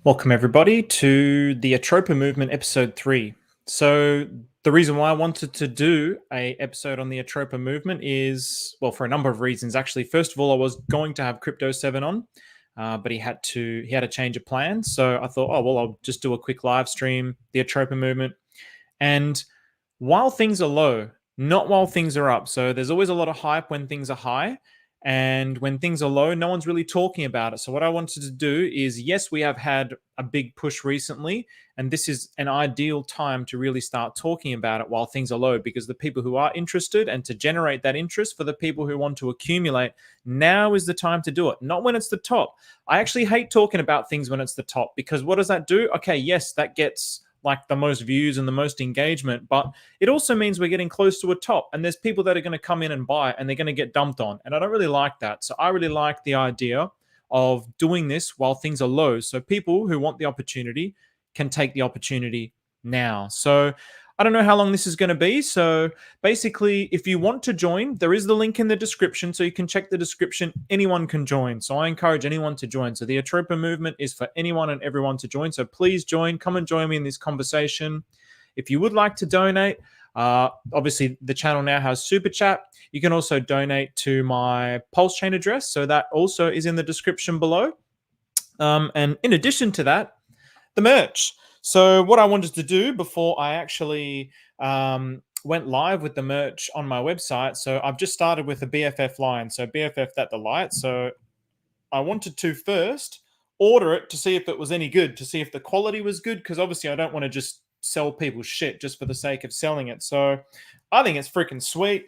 Welcome everybody to the Atropa Movement episode 3. So the reason why I wanted to do a episode on the Atropa Movement is, well, for a number of reasons actually. First of all, I was going to have Crypto 7 on, but he had a change of plans. So I thought, oh well, I'll just do a quick live stream, the Atropa Movement. And while things are low, not while things are up. So there's always a lot of hype when things are high. And when things are low, no one's really talking about it. So what I wanted to do is, yes, we have had a big push recently, and this is an ideal time to really start talking about it while things are low, because the people who are interested and to generate that interest for the people who want to accumulate, now is the time to do it, not when it's the top. I actually hate talking about things when it's the top, because what does that do? Okay, yes, that gets like the most views and the most engagement, but it also means we're getting close to a top, and there's people that are going to come in and buy and they're going to get dumped on. And I don't really like that. So I really like the idea of doing this while things are low. So people who want the opportunity can take the opportunity now. So I don't know how long this is going to be. So basically, if you want to join, there is the link in the description. So you can check the description. Anyone can join. So I encourage anyone to join. So the Atropa Movement is for anyone and everyone to join. So please join. Come and join me in this conversation. If you would like to donate, obviously the channel now has Super Chat. You can also donate to my PulseChain address. So that also is in the description below. And in addition to that, the merch. So what I wanted to do before I actually went live with the merch on my website, so I've just started with a BFF line. So BFF that the light. So I wanted to first order it to see if it was any good, to see if the quality was good, because obviously I don't want to just sell people shit just for the sake of selling it. So I think it's freaking sweet.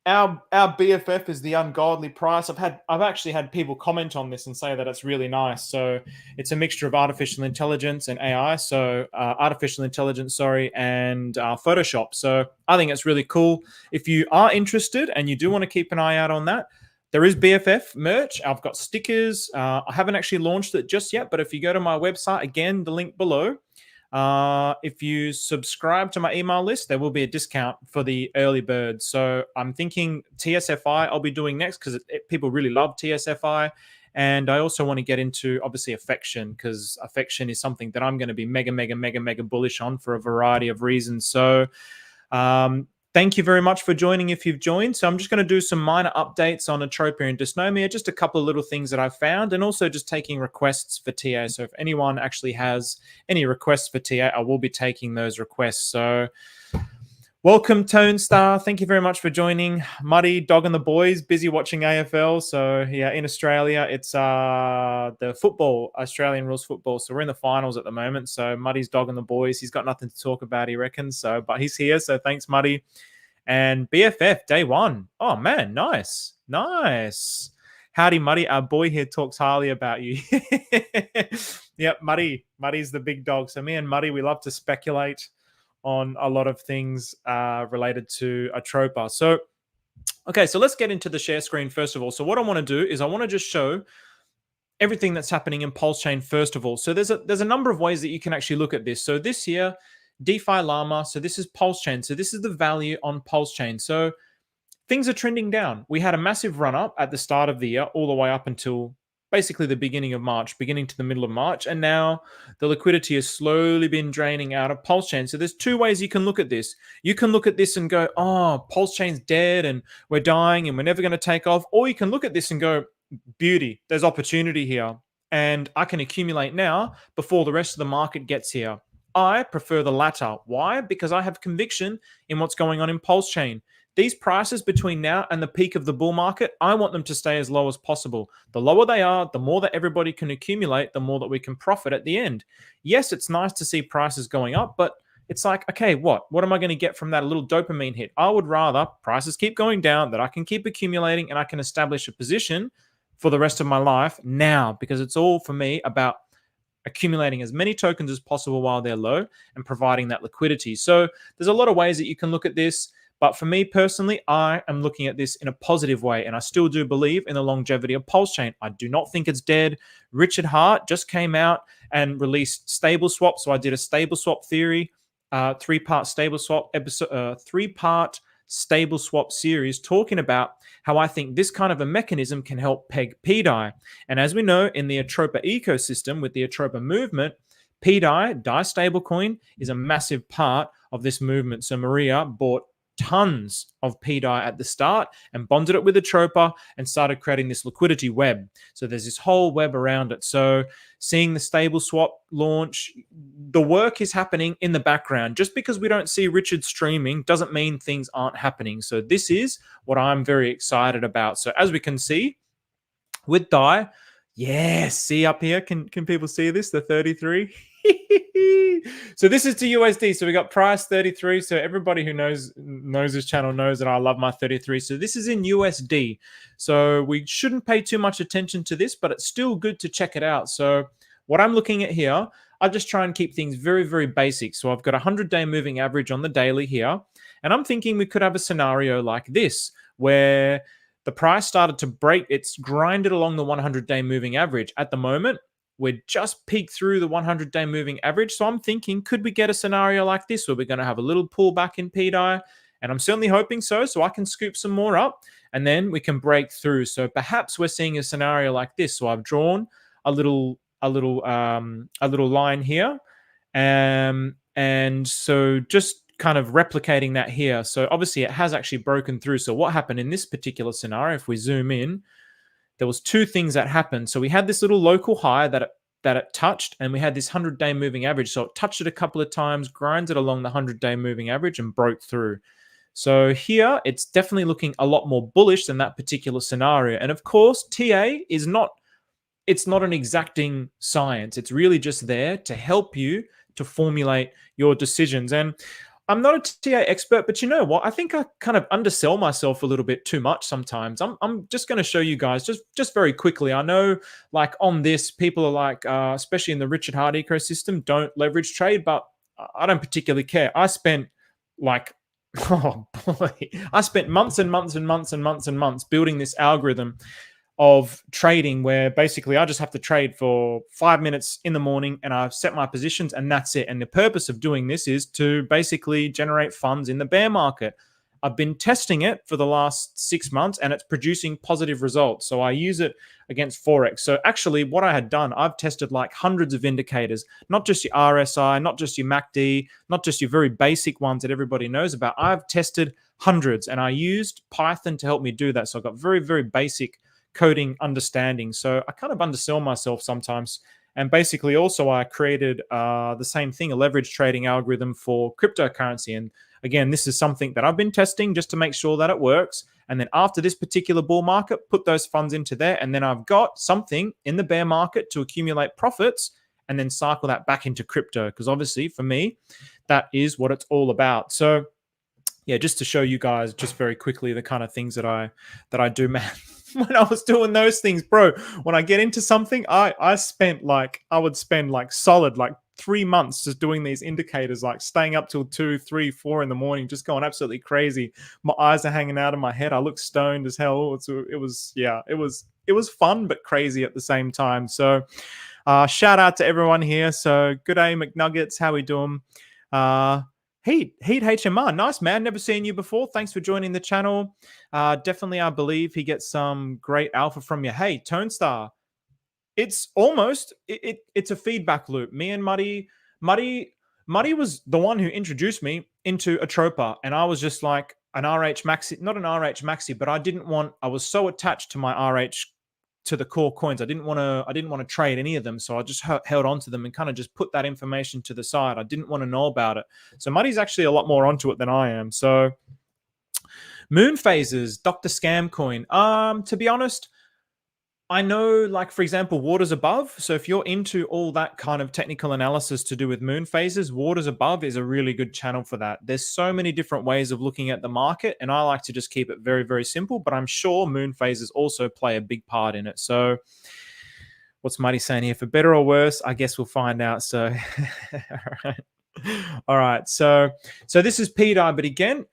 Our BFF is the ungodly price. I've actually had people comment on this and say that it's really nice. So it's a mixture of artificial intelligence and AI. So artificial intelligence, and Photoshop. So I think it's really cool. If you are interested and you do want to keep an eye out on that, there is BFF merch. I've got stickers. I haven't actually launched it just yet, but if you go to my website, again, the link below, if you subscribe to my email list, there will be a discount for the early birds. So I'm thinking TSFI I'll be doing next, because people really love TSFI. And I also want to get into, obviously, affection, because affection is something that I'm going to be mega bullish on for a variety of reasons. So thank you very much for joining if you've joined. So I'm just going to do some minor updates on Atropa and Dysnomia, just a couple of little things that I've found, and also just taking requests for TA. So if anyone actually has any requests for TA, I will be taking those requests. So welcome, Tone Star. Thank you very much for joining. Muddy, Dog and the boys, busy watching AFL. So yeah, in Australia, it's the football, Australian rules football. So we're in the finals at the moment. So Muddy's Dog and the boys. He's got nothing to talk about, he reckons. So, but he's here. So thanks, Muddy. And BFF, day one. Oh, man, nice. Nice. Howdy, Muddy. Our boy here talks highly about you. Yep, Muddy. Muddy's the big dog. So me and Muddy, we love to speculate on a lot of things related to Atropa. So, okay, so let's get into the share screen first of all. So what I want to do is I want to just show everything that's happening in PulseChain first of all. So there's a number of ways that you can actually look at this. So this here, DeFi Llama. So this is PulseChain. So this is the value on PulseChain. So things are trending down. We had a massive run up at the start of the year, all the way up until basically the beginning of March, beginning to the middle of March. And now the liquidity has slowly been draining out of PulseChain. So there's two ways you can look at this. You can look at this and go, oh, PulseChain's dead and we're dying and we're never going to take off. Or you can look at this and go, beauty, there's opportunity here. And I can accumulate now before the rest of the market gets here. I prefer the latter. Why? Because I have conviction in what's going on in PulseChain. These prices between now and the peak of the bull market, I want them to stay as low as possible. The lower they are, the more that everybody can accumulate, the more that we can profit at the end. Yes, it's nice to see prices going up, but it's like, okay, what am I going to get from that? A little dopamine hit. I would rather prices keep going down, that I can keep accumulating and I can establish a position for the rest of my life now, because it's all for me about accumulating as many tokens as possible while they're low and providing that liquidity. So there's a lot of ways that you can look at this. But for me personally, I am looking at this in a positive way, and I still do believe in the longevity of PulseChain. I do not think it's dead. Richard Hart just came out and released Stable Swap. So I did a Stable Swap theory, three-part Stable Swap episode, three-part Stable Swap series, talking about how I think this kind of a mechanism can help peg Pt I. And as we know, in the Atropa ecosystem with the Atropa movement, Pt I, DAI stablecoin, is a massive part of this movement. So Maria bought tons of Pt I at the start and bonded it with Atropa and started creating this liquidity web. So there's this whole web around it. So seeing the stable swap launch, the work is happening in the background. Just because we don't see Richard streaming doesn't mean things aren't happening. So this is what I'm very excited about. So as we can see with DAI, yes, see up here, can people see this, the 33? So this is to USD. So we got price 33. So everybody who knows this channel knows that I love my 33. So this is in USD. So we shouldn't pay too much attention to this, but it's still good to check it out. So what I'm looking at here, I just try and keep things very, very basic. So I've got a 100-day moving average on the daily here. And I'm thinking we could have a scenario like this, where the price started to break. It's grinded along the 100-day moving average. At the moment, we're just peaked through the 100-day moving average. So I'm thinking, could we get a scenario like this where we're going to have a little pullback in Pt I? And I'm certainly hoping so I can scoop some more up and then we can break through. So perhaps we're seeing a scenario like this. So I've drawn a little line here. And so just kind of replicating that here. So obviously it has actually broken through. So what happened in this particular scenario, if we zoom in, there was two things that happened. So we had this little local high that it touched, and we had this 100-day moving average. So it touched it a couple of times, grinded along the 100-day moving average and broke through. So here it's definitely looking a lot more bullish than that particular scenario. And of course, TA is not, it's not an exacting science. It's really just there to help you to formulate your decisions. And I'm not a TA expert, but you know what? I think I kind of undersell myself a little bit too much sometimes. I'm just going to show you guys just very quickly. I know, like on this, people are like, especially in the Richard Hart ecosystem, don't leverage trade, but I don't particularly care. I spent like, oh boy, I spent months and months and months and months and months building this algorithm of trading where basically I just have to trade for 5 minutes in the morning and I've set my positions and that's it. And the purpose of doing this is to basically generate funds in the bear market. I've been testing it for the last 6 months and it's producing positive results. So I use it against Forex. So actually what I had done, I've tested like hundreds of indicators, not just your RSI, not just your MACD, not just your very basic ones that everybody knows about. I've tested hundreds and I used Python to help me do that. So I've got very, very basic coding understanding. So I kind of undersell myself sometimes. And basically also I created the same thing, a leverage trading algorithm for cryptocurrency. And again, this is something that I've been testing just to make sure that it works. And then after this particular bull market, put those funds into there. And then I've got something in the bear market to accumulate profits and then cycle that back into crypto. Because obviously for me, that is what it's all about. So yeah, just to show you guys just very quickly the kind of things that I do, man. When I was doing those things, bro, when I get into something, I would spend like solid like 3 months just doing these indicators, like staying up till 2, 3, 4 in the morning, just going absolutely crazy. My eyes are hanging out of my head. I look stoned as hell. It was fun but crazy at the same time. So shout out to everyone here. So good day, McNuggets. How we doing? Heat HMR, nice man, never seen you before. Thanks for joining the channel. Definitely, I believe he gets some great alpha from you. Hey, Tonestar, it's almost it's a feedback loop. Me and Muddy was the one who introduced me into Atropa, and I was just like an RH maxi, not an RH maxi, but I was so attached to my RH, to the core coins. I didn't want to trade any of them. So I just held on to them and kind of just put that information to the side. I didn't want to know about it. So Muddy's actually a lot more onto it than I am. So moon phases, Dr. Scam Coin. To be honest, I know, like, for example, Waters Above. So if you're into all that kind of technical analysis to do with moon phases, Waters Above is a really good channel for that. There's so many different ways of looking at the market, and I like to just keep it very, very simple, but I'm sure moon phases also play a big part in it. So what's Muddy saying here? For better or worse, I guess we'll find out. So all right. So this is Pt I, but again,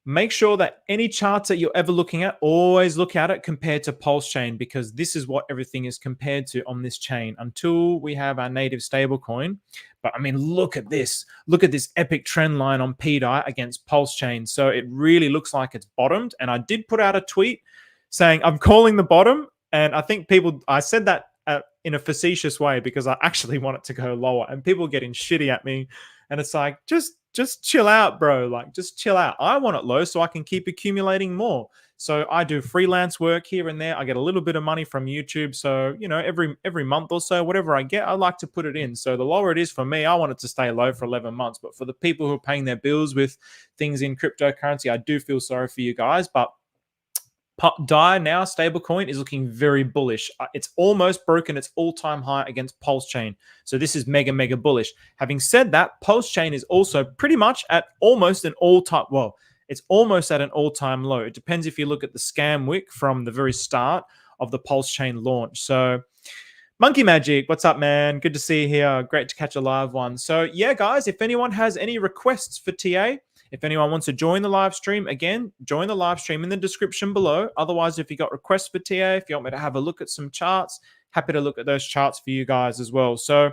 make sure that any charts that you're ever looking at, always look at it compared to PulseChain, because this is what everything is compared to on this chain until we have our native stablecoin. But I mean, look at this. Look at this epic trend line on Pt I against PulseChain. So it really looks like it's bottomed. And I did put out a tweet saying I'm calling the bottom. And I think I said that in a facetious way because I actually want it to go lower, and people getting shitty at me. And it's like, just chill out, bro. Like, just chill out. I want it low so I can keep accumulating more. So I do freelance work here and there. I get a little bit of money from YouTube. So, every month or so, whatever I get, I like to put it in. So the lower it is for me, I want it to stay low for 11 months. But for the people who are paying their bills with things in cryptocurrency, I do feel sorry for you guys. But DAI now, stablecoin, is looking very bullish. It's almost broken its all-time high against PulseChain. So this is mega, mega bullish. Having said that, PulseChain is also pretty much at almost an all-time, well, it's almost at an all-time low. It depends if you look at the scam wick from the very start of the PulseChain launch. So Monkey Magic, what's up, man? Good to see you here. Great to catch a live one. So yeah, guys, if anyone has any requests for TA, if anyone wants to join the live stream, again, join the live stream in the description below. Otherwise, if you got requests for TA, if you want me to have a look at some charts, happy to look at those charts for you guys as well. So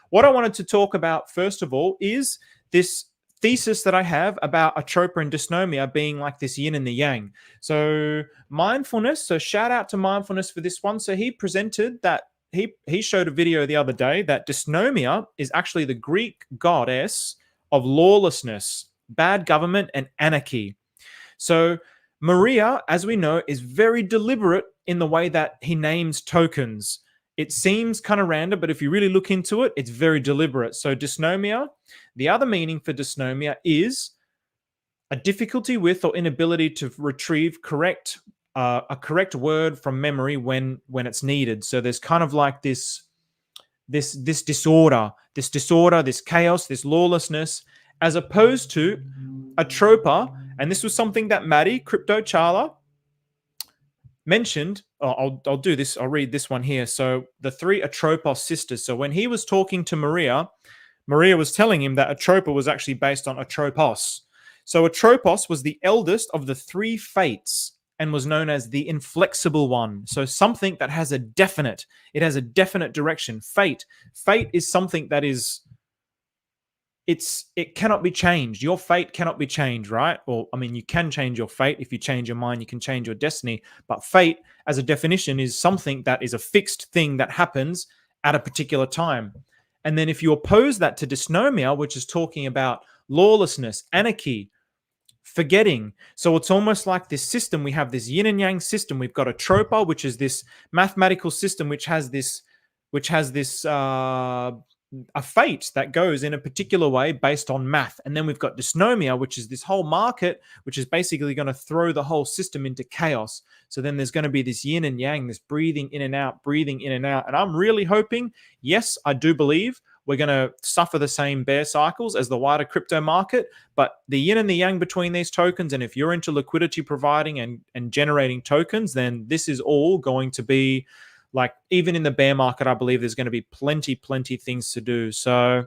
what I wanted to talk about, first of all, is this thesis that I have about Atropa and Dysnomia being like this yin and the yang. So mindfulness, so shout out to mindfulness for this one. So he presented that, he showed a video the other day that Dysnomia is actually the Greek goddess of lawlessness, bad government, and anarchy. So Maria, as we know, is very deliberate in the way that he names tokens. It seems kind of random, but if you really look into it, it's very deliberate. So Dysnomia, the other meaning for Dysnomia is a difficulty with or inability to retrieve a correct word from memory when it's needed. So there's kind of like this disorder, this chaos, this lawlessness, as opposed to Atropa. And this was something that Maddie, Crypto Charla, mentioned. I'll do this. I'll read this one here. So the three Atropos sisters. So when he was talking to Maria, Maria was telling him that Atropa was actually based on Atropos. So Atropos was the eldest of the three fates and was known as the inflexible one. So something that has it has a definite direction. Fate is something that is, it cannot be changed. Your fate cannot be changed, right? Or, I mean, you can change your fate. If you change your mind, you can change your destiny. But fate, as a definition, is something that is a fixed thing that happens at a particular time. And then if you oppose that to Dysnomia, which is talking about lawlessness, anarchy, forgetting. So it's almost like this system. We have this yin and yang system. We've got Atropa, which is this mathematical system, which has this a fate that goes in a particular way based on math. And then we've got Dysnomia, which is this whole market, which is basically going to throw the whole system into chaos. So then there's going to be this yin and yang, this breathing in and out, breathing in and out. And I'm really hoping, yes, I do believe we're going to suffer the same bear cycles as the wider crypto market, but the yin and the yang between these tokens, and if you're into liquidity providing and generating tokens, then this is all going to be like, even in the bear market, I believe there's going to be plenty things to do. So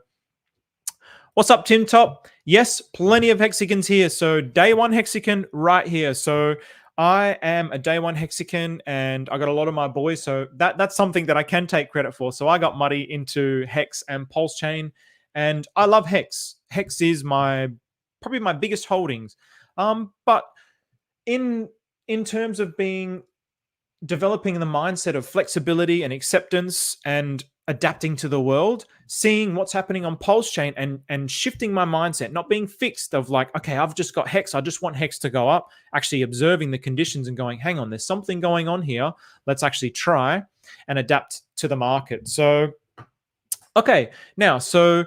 what's up, Tim Top? Yes, plenty of hexagons here. So day one hexagon right here. So I am a day one hexagon, and I got a lot of my boys. So that's something that I can take credit for. So I got muddy into Hex and PulseChain, and I love Hex. Hex is probably my biggest holdings. But in terms of developing the mindset of flexibility and acceptance and adapting to the world, seeing what's happening on PulseChain and shifting my mindset, not being fixed of like, okay, I've just got Hex, I just want Hex to go up, actually observing the conditions and going, hang on, there's something going on here. Let's actually try and adapt to the market. So, okay, now, so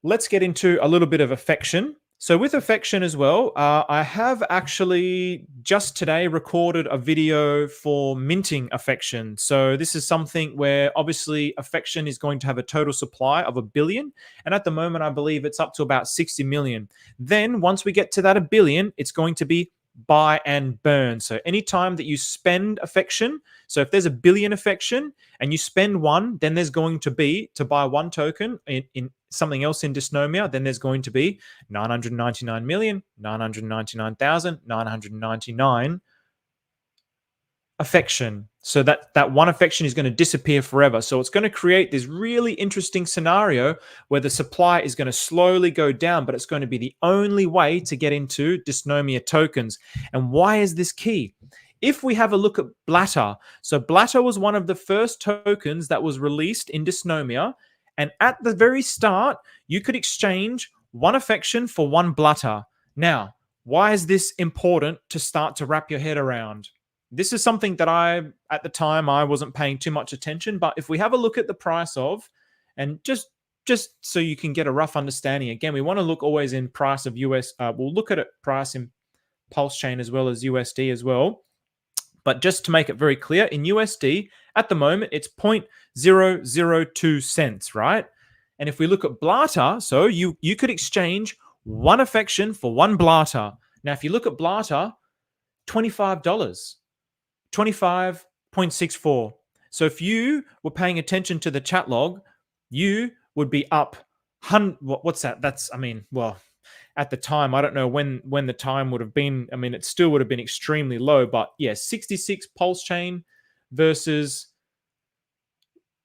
let's get into a little bit of affection. So with affection as well, I have actually just today recorded a video for minting affection. So this is something where obviously affection is going to have a total supply of 1 billion. And at the moment, I believe it's up to about 60 million. Then once we get to that 1 billion, it's going to be buy and burn. So anytime that you spend affection, so if there's 1 billion affection and you spend one, then there's going to be, to buy one token in something else in Dysnomia, then there's going to be 999,999,999 affection. So that one affection is going to disappear forever. So it's going to create this really interesting scenario where the supply is going to slowly go down, but it's going to be the only way to get into Dysnomia tokens. And why is this key? if we have a look at Blatter, so Blatter was one of the first tokens that was released in Dysnomia. And at the very start, you could exchange one affection for one Blatter. Now, why is this important to start to wrap your head around? This is something that at the time, I wasn't paying too much attention. But if we have a look at the price of, and just so you can get a rough understanding, again, we want to look always in price of US. We'll look at it price in PulseChain as well as USD as well. But just to make it very clear, in USD, at the moment, it's 0.002 cents, right? And if we look at Blatter, so you could exchange one affection for one Blatter. Now, if you look at Blatter, $25, 25.64. So if you were paying attention to the chat log, you would be up. What's that? At the time, I don't know when the time would have been. I mean, it still would have been extremely low, but yeah, 66 PulseChain versus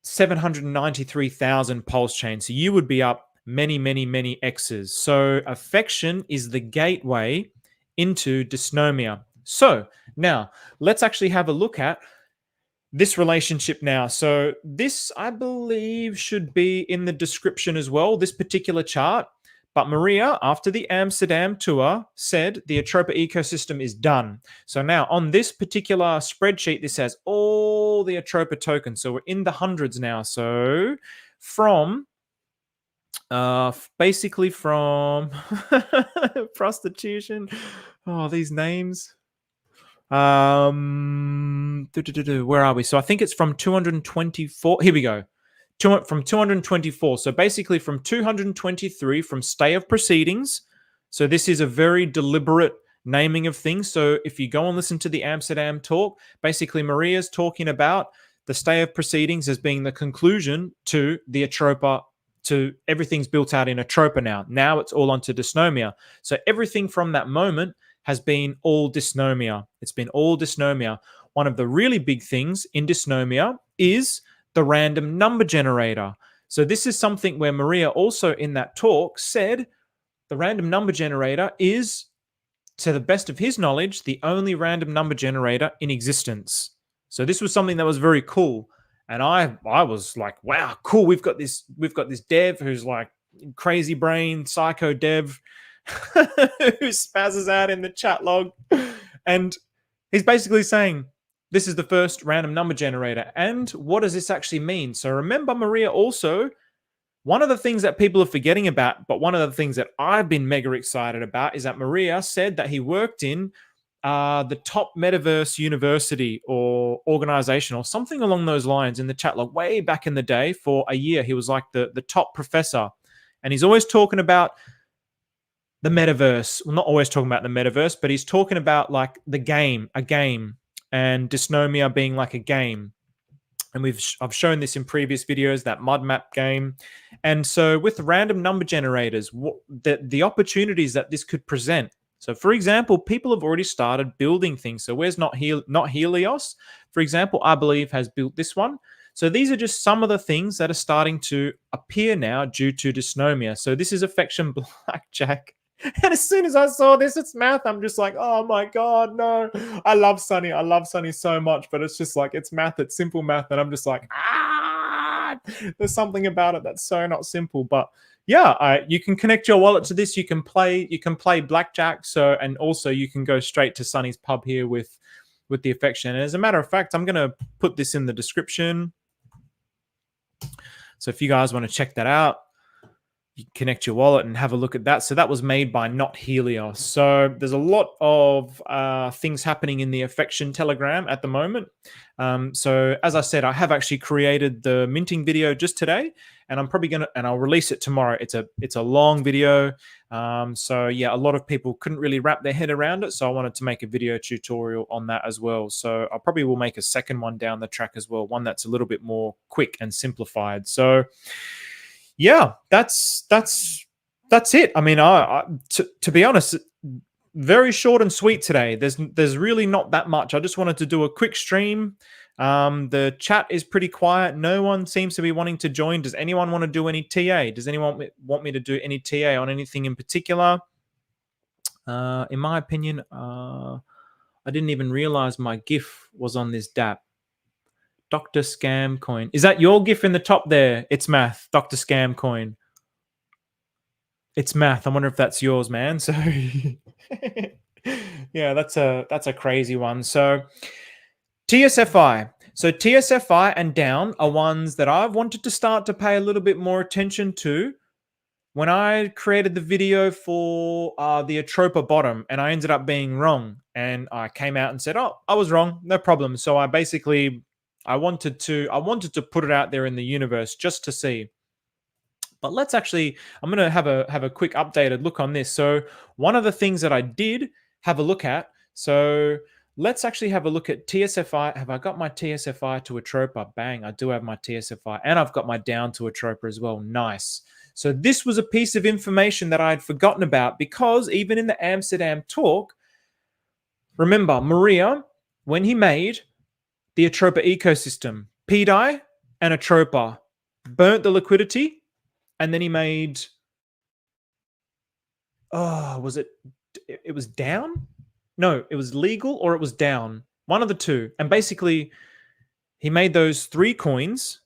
793,000 PulseChain. So you would be up many, many, many X's. So affection is the gateway into Dysnomia. So now let's actually have a look at this relationship now. So this, I believe, should be in the description as well, this particular chart. But Maria, after the Amsterdam tour, said the Atropa ecosystem is done. So now on this particular spreadsheet, this has all the Atropa tokens. So we're in the hundreds now. So from basically from prostitution. Oh, these names. Where are we? So I think it's from 224. Here we go. From 224. So basically from 223 from stay of proceedings. So this is a very deliberate naming of things. So if you go and listen to the Amsterdam talk, basically Maria's talking about the stay of proceedings as being the conclusion to the Atropa, to everything's built out in Atropa now. Now it's all onto Dysnomia. So everything from that moment has been all Dysnomia. It's been all Dysnomia. One of the really big things in Dysnomia is the random number generator. So this is something where Maria also in that talk said the random number generator is, to the best of his knowledge, the only random number generator in existence. So this was something that was very cool. And I was like, wow, cool. We've got this dev who's like crazy brain, psycho dev who spazzes out in the chat log. And he's basically saying, this is the first random number generator. And what does this actually mean? So remember, Maria also, one of the things that people are forgetting about, but one of the things that I've been mega excited about is that Maria said that he worked in the top metaverse university or organization or something along those lines in the chat log way back in the day. For a year, he was like the top professor. And he's always talking about the metaverse. Well, not always talking about the metaverse, but he's talking about like a game, and Dysnomia being like a game. And I've shown this in previous videos, that mud map game. And so with random number generators, the opportunities that this could present. So for example, people have already started building things. So where's not Helios, for example, I believe has built this one. So these are just some of the things that are starting to appear now due to Dysnomia. So this is affection blackjack. And as soon as I saw this, it's math. I'm just like, oh my God, no. I love Sunny. I love Sunny so much, but it's just like, it's math. It's simple math. And I'm just like, there's something about it that's so not simple. But yeah, you can connect your wallet to this. You can play blackjack. So, and also you can go straight to Sunny's pub here with the affection. And as a matter of fact, I'm going to put this in the description. So if you guys want to check that out, you connect your wallet and have a look at that. So that was made by Not Helios. So there's a lot of things happening in the affection Telegram at the moment. So as I said, I have actually created the minting video just today, and I'm probably and I'll release it tomorrow. It's a long video. So yeah, a lot of people couldn't really wrap their head around it. So I wanted to make a video tutorial on that as well. So I probably will make a second one down the track as well, one that's a little bit more quick and simplified. So yeah, that's it. I mean, to be honest, very short and sweet today. There's really not that much. I just wanted to do a quick stream. The chat is pretty quiet. No one seems to be wanting to join. Does anyone want to do any TA? Does anyone want me to do any TA on anything in particular? In my opinion, I I didn't even realize my GIF was on this DApp. Dr. Scam Coin. Is that your GIF in the top there? It's math. Dr. Scam Coin. It's math. I wonder if that's yours, man. So yeah, that's a crazy one. So TSFI. So TSFI and down are ones that I've wanted to start to pay a little bit more attention to when I created the video for the Atropa bottom, and I ended up being wrong. And I came out and said, oh, I was wrong. No problem. So I wanted to put it out there in the universe just to see. But let's actually, I'm going to have a quick updated look on this. So one of the things that I did have a look at, so let's actually have a look at TSFI. Have I got my TSFI to Atropa? Bang, I do have my TSFI, and I've got my down to Atropa as well. Nice. So this was a piece of information that I had forgotten about, because even in the Amsterdam talk, remember Maria, when he made the Atropa ecosystem, Pt I and Atropa, burnt the liquidity, and then he made, was it was down? No, it was legal, or it was down. One of the two. And basically, he made those 3 coins,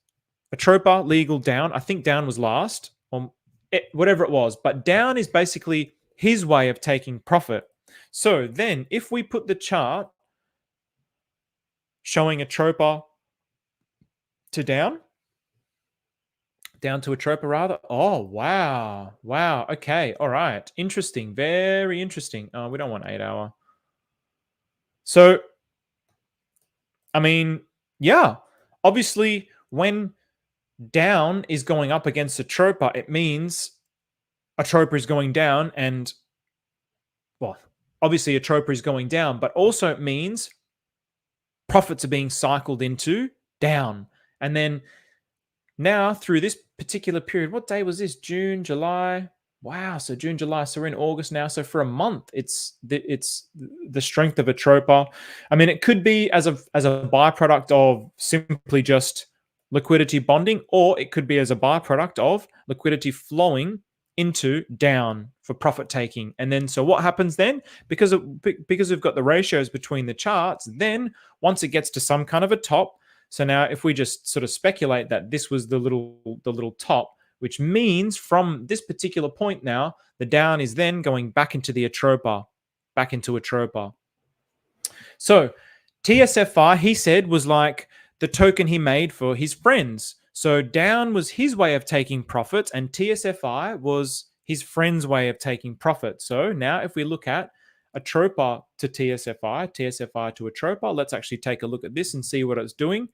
Atropa, legal, down. I think down was last, or whatever it was. But down is basically his way of taking profit. So then, if we put the chart showing Atropa to down to Atropa rather. Oh, wow. Wow. Okay. All right. Interesting. Very interesting. We don't want 8 hour. So, I mean, yeah, obviously when down is going up against Atropa, it means Atropa is going down, and, well, obviously Atropa is going down, but also it means profits are being cycled into down. And then now through this particular period, what day was this? June, July. Wow. So June, July. So we're in August now. So for a month, it's the strength of Atropa. I mean, it could be as a byproduct of simply just liquidity bonding, or it could be as a byproduct of liquidity flowing into down for profit taking. And then, so what happens then? Because we've got the ratios between the charts, then once it gets to some kind of a top, so now if we just sort of speculate that this was the little top, which means from this particular point now, the down is then going back into the Atropa, back into Atropa. So TSFI, he said, was like the token he made for his friends. So down was his way of taking profits, and TSFI was his friend's way of taking profit. So now if we look at Atropa to TSFI, TSFI to Atropa, let's actually take a look at this and see what it's doing.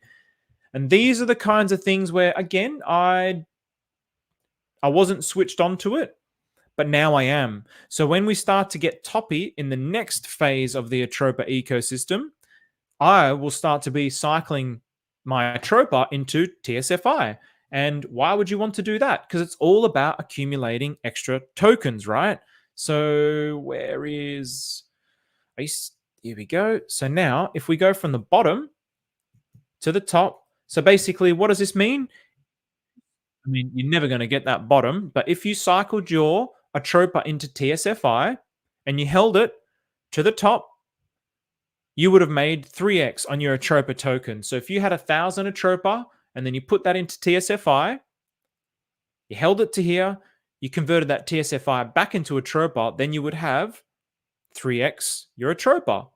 And these are the kinds of things where, again, I wasn't switched on to it, but now I am. So when we start to get toppy in the next phase of the Atropa ecosystem, I will start to be cycling my Atropa into TSFI. And why would you want to do that? Because it's all about accumulating extra tokens, right? So where is... Here we go. So now if we go from the bottom to the top, so basically what does this mean? I mean, you're never going to get that bottom, but if you cycled your Atropa into TSFI and you held it to the top, you would have made 3x on your Atropa token. So if you had 1,000 Atropa and then you put that into TSFI, you held it to here, you converted that TSFI back into Atropa, then you would have 3x your Atropa.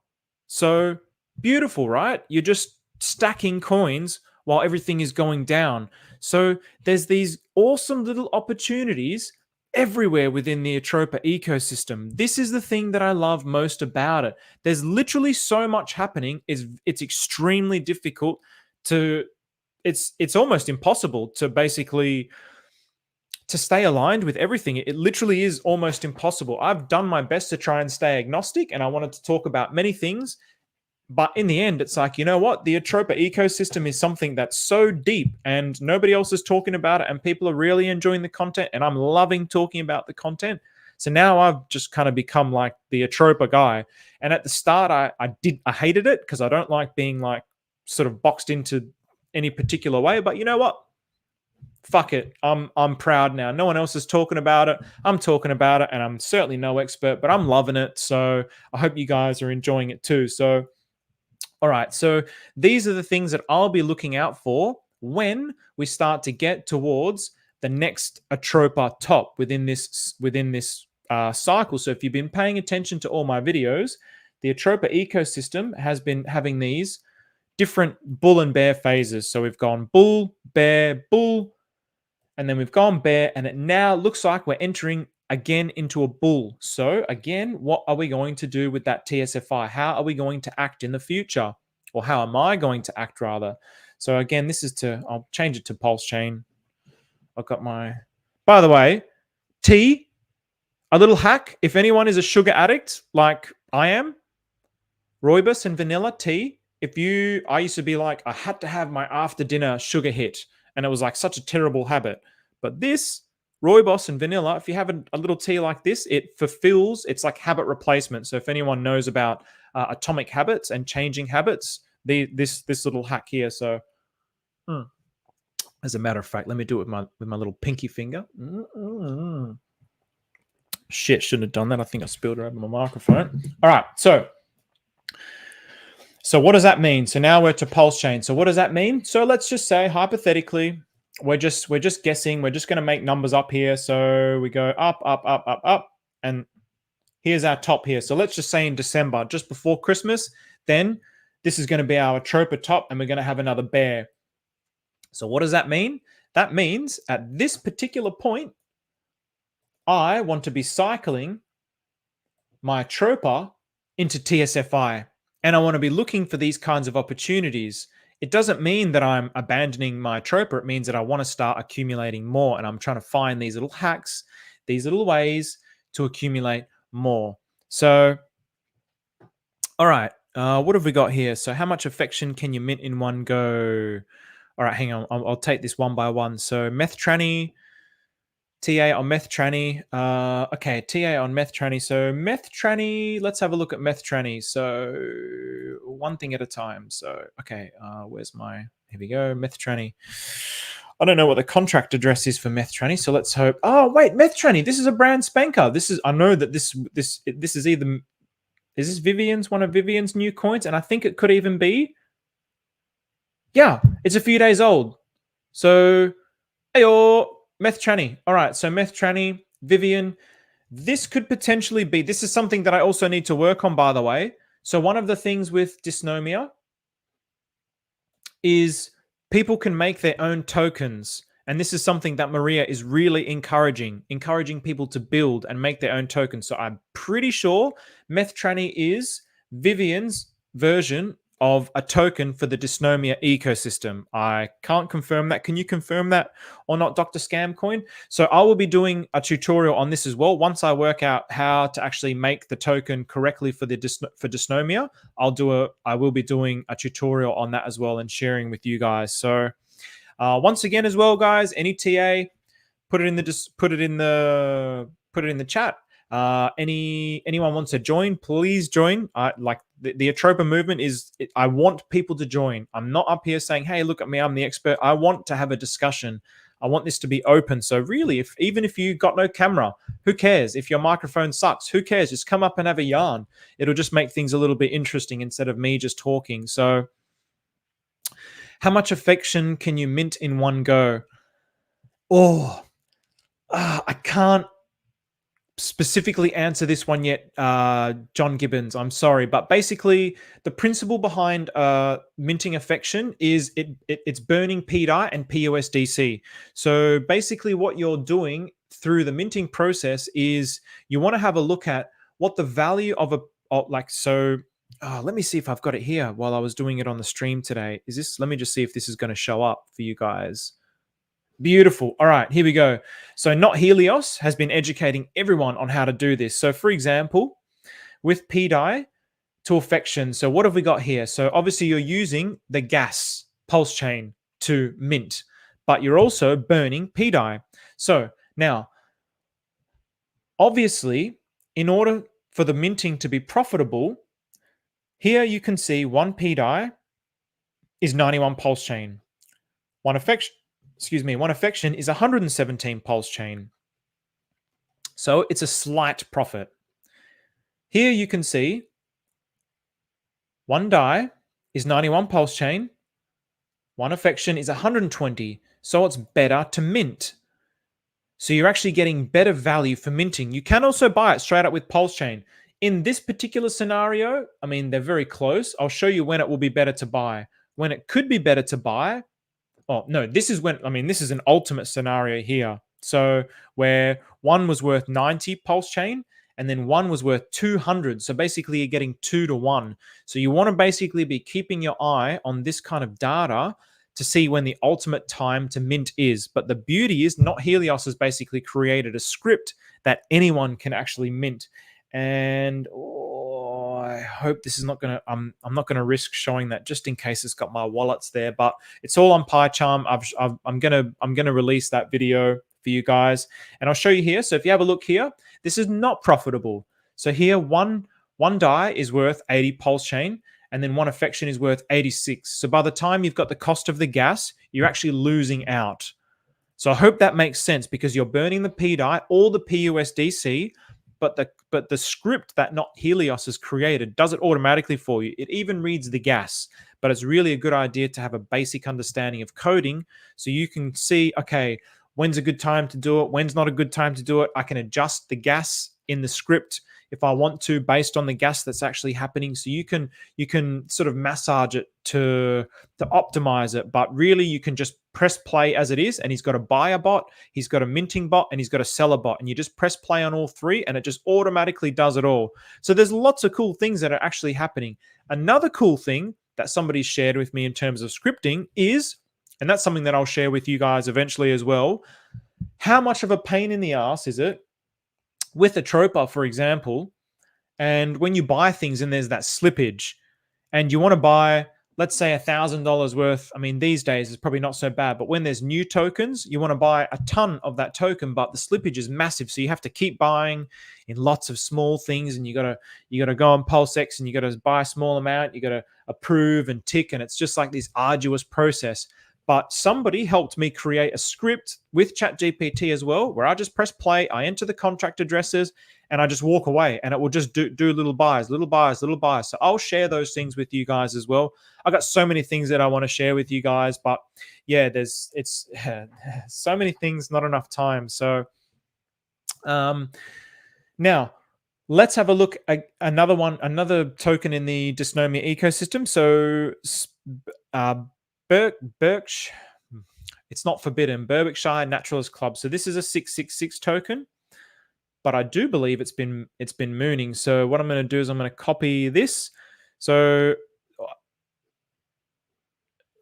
So beautiful, right? You're just stacking coins while everything is going down. So there's these awesome little opportunities everywhere within the Atropa ecosystem. This is the thing that I love most about it. There's literally so much happening. It's extremely difficult to, it's almost impossible to basically to stay aligned with everything. It literally is almost impossible. I've done my best to try and stay agnostic, and I wanted to talk about many things. But in the end, it's like, you know what? The Atropa ecosystem is something that's so deep and nobody else is talking about it, and people are really enjoying the content, and I'm loving talking about the content. So now I've just kind of become like the Atropa guy. And at the start, I hated it because I don't like being like sort of boxed into any particular way. But you know what? fuck it. I'm proud now. No one else is talking about it. I'm talking about it, and I'm certainly no expert, but I'm loving it. So I hope you guys are enjoying it too. So, all right. So these are the things that I'll be looking out for when we start to get towards the next Atropa top within this cycle. So if you've been paying attention to all my videos, the Atropa ecosystem has been having these different bull and bear phases. So we've gone bull, bear, bull, and then we've gone bear, and it now looks like we're entering again into a bull. So again, what are we going to do with that TSFI? How are we going to act in the future? Or how am I going to act rather? So again, this is I'll change it to PulseChain. I've got my, by the way, tea, a little hack. If anyone is a sugar addict like I am, rooibos and vanilla tea. I used to be like, I had to have my after dinner sugar hit, and it was like such a terrible habit. But this rooibos and vanilla, if you have a little tea like this, it fulfills, it's like habit replacement. So if anyone knows about atomic habits and changing habits, this little hack here. So as a matter of fact, let me do it with my little pinky finger. Shit, shouldn't have done that. I think I spilled it over my microphone. All right, so what does that mean? So now we're to PulseChain. So what does that mean? So let's just say hypothetically, we're just guessing. We're just going to make numbers up here. So we go up, up, up, up, up, and here's our top here. So let's just say in December, just before Christmas, then this is going to be our Atropa top, and we're going to have another bear. So what does that mean? That means at this particular point, I want to be cycling my Atropa into TSFI. And I want to be looking for these kinds of opportunities. It doesn't mean that I'm abandoning my Atropa. It means that I want to start accumulating more. And I'm trying to find these little hacks, these little ways to accumulate more. So, all right. What have we got here? So how much affection can you mint in one go? All right, hang on. I'll take this one by one. So meth tranny, TA on meth tranny. Okay, TA on meth tranny. So meth tranny, let's have a look at meth tranny. So one thing at a time. So, okay, where's my, here we go, meth tranny. I don't know what the contract address is for meth tranny. So let's hope, oh wait, meth tranny, this is a brand spanker. This is, I know that this is either, is this Vivian's, one of Vivian's new coins? And I think it could even be, yeah, it's a few days old. So, hey, meth tranny. All right, so meth tranny, Vivian. This could potentially be, this is something that I also need to work on, by the way. So one of the things with Dysnomia is people can make their own tokens. And this is something that Maria is really encouraging people to build and make their own tokens. So I'm pretty sure meth tranny is Vivian's version of a token for the Dysnomia ecosystem. I can't confirm that. Can you confirm that or not, Dr. Scamcoin? So I will be doing a tutorial on this as well. Once I work out how to actually make the token correctly for Dysnomia, I will be doing a tutorial on that as well and sharing with you guys. So once again as well, guys, any TA, put it in the chat. Anyone wants to join, please join. Like the Atropa movement I want people to join. I'm not up here saying, hey, look at me, I'm the expert. I want to have a discussion. I want this to be open. So really, even if you got no camera, who cares? If your microphone sucks, who cares? Just come up and have a yarn. It'll just make things a little bit interesting instead of me just talking. So how much affection can you mint in one go? I can't specifically answer this one yet, John Gibbons. I'm sorry, but basically the principle behind minting affection is it's burning PDI and PUSDC. So basically what you're doing through the minting process is you want to have a look at what the value of let me see if I've got it here while I was doing it on the stream today. Let me just see if this is going to show up for you guys. Beautiful. All right, here we go. So Not Helios has been educating everyone on how to do this. So for example, with PDI to affection, so what have we got here? So obviously you're using the gas PulseChain to mint, but you're also burning PDI. So now, obviously, in order for the minting to be profitable, here you can see one PDI is 91 PulseChain. One affection one affection is 117 PulseChain. So it's a slight profit. Here you can see one DAI is 91 PulseChain, one affection is 120. So it's better to mint. So you're actually getting better value for minting. You can also buy it straight up with PulseChain. In this particular scenario, I mean, they're very close. I'll show you when it will be better to buy. When it could be better to buy, oh, no, this is when, I mean, this is an ultimate scenario here. So where one was worth 90 PulseChain and then one was worth 200. So basically you're getting 2 to 1. So you want to basically be keeping your eye on this kind of data to see when the ultimate time to mint is. But the beauty is Not Helios has basically created a script that anyone can actually mint. And I hope this is not going to, I'm not going to risk showing that just in case it's got my wallets there, but it's all on PyCharm. I'm going to release that video for you guys and I'll show you here. So if you have a look here, this is not profitable. So here, one DAI is worth 80 PulseChain and then one affection is worth 86. So by the time you've got the cost of the gas, you're actually losing out. So I hope that makes sense because you're burning the PDAI or the PUSDC, but the script that Not Helios has created does it automatically for you. It even reads the gas, but it's really a good idea to have a basic understanding of coding so you can see, okay, when's a good time to do it? When's not a good time to do it? I can adjust the gas in the script if I want to based on the gas that's actually happening. So you can sort of massage it to optimize it, but really you can just press play as it is. And he's got a buyer bot, he's got a minting bot, and he's got a seller bot. And you just press play on all three and it just automatically does it all. So there's lots of cool things that are actually happening. Another cool thing that somebody shared with me in terms of scripting is, and that's something that I'll share with you guys eventually as well, how much of a pain in the ass is it with Atropa, for example, and when you buy things and there's that slippage and you want to buy, let's say $1,000 worth. I mean, these days it's probably not so bad, but when there's new tokens, you want to buy a ton of that token, but the slippage is massive. So you have to keep buying in lots of small things and you got to go on PulseX and you got to buy a small amount. You got to approve and tick. And it's just like this arduous process. But somebody helped me create a script with ChatGPT as well, where I just press play, I enter the contract addresses, and I just walk away, and it will just do little buys, little buys, little buys. So I'll share those things with you guys as well. I got so many things that I want to share with you guys, but yeah, it's so many things, not enough time. So now let's have a look at another token in the Dysnomia ecosystem. So Berkshire, it's not forbidden, Berwickshire Naturalist Club. So this is a 666 token, but I do believe it's been mooning. So what I'm going to do is I'm going to copy this. So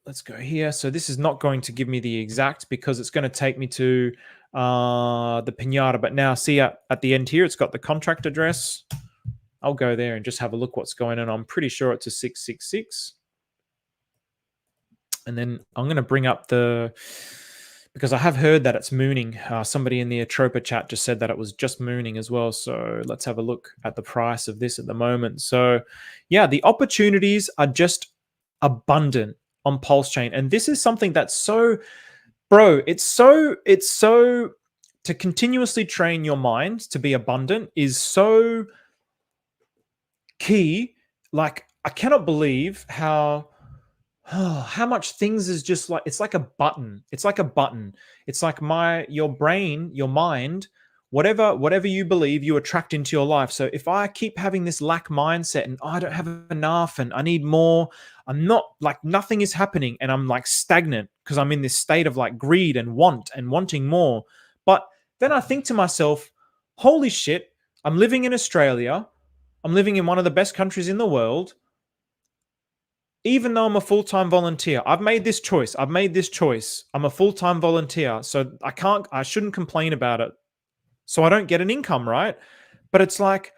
let's go here. So this is not going to give me the exact because it's going to take me to the pinata. But now see at the end here, it's got the contract address. I'll go there and just have a look what's going on. I'm pretty sure it's a 666. And then I'm going to bring up because I have heard that it's mooning. Somebody in the Atropa chat just said that it was just mooning as well. So let's have a look at the price of this at the moment. So yeah, the opportunities are just abundant on PulseChain. And this is something that's so, bro, it's so to continuously train your mind to be abundant is so key. Like, I cannot believe how much things is just like, it's like a button. It's like a button. It's like your brain, your mind, whatever you believe, you attract into your life. So if I keep having this lack mindset and I don't have enough and I need more, I'm not like, nothing is happening and I'm like stagnant because I'm in this state of like greed and wanting more. But then I think to myself, holy shit, I'm living in Australia. I'm living in one of the best countries in the world. Even though I'm a full-time volunteer, I've made this choice. I'm a full-time volunteer. So I shouldn't complain about it. So I don't get an income, right? But it's like,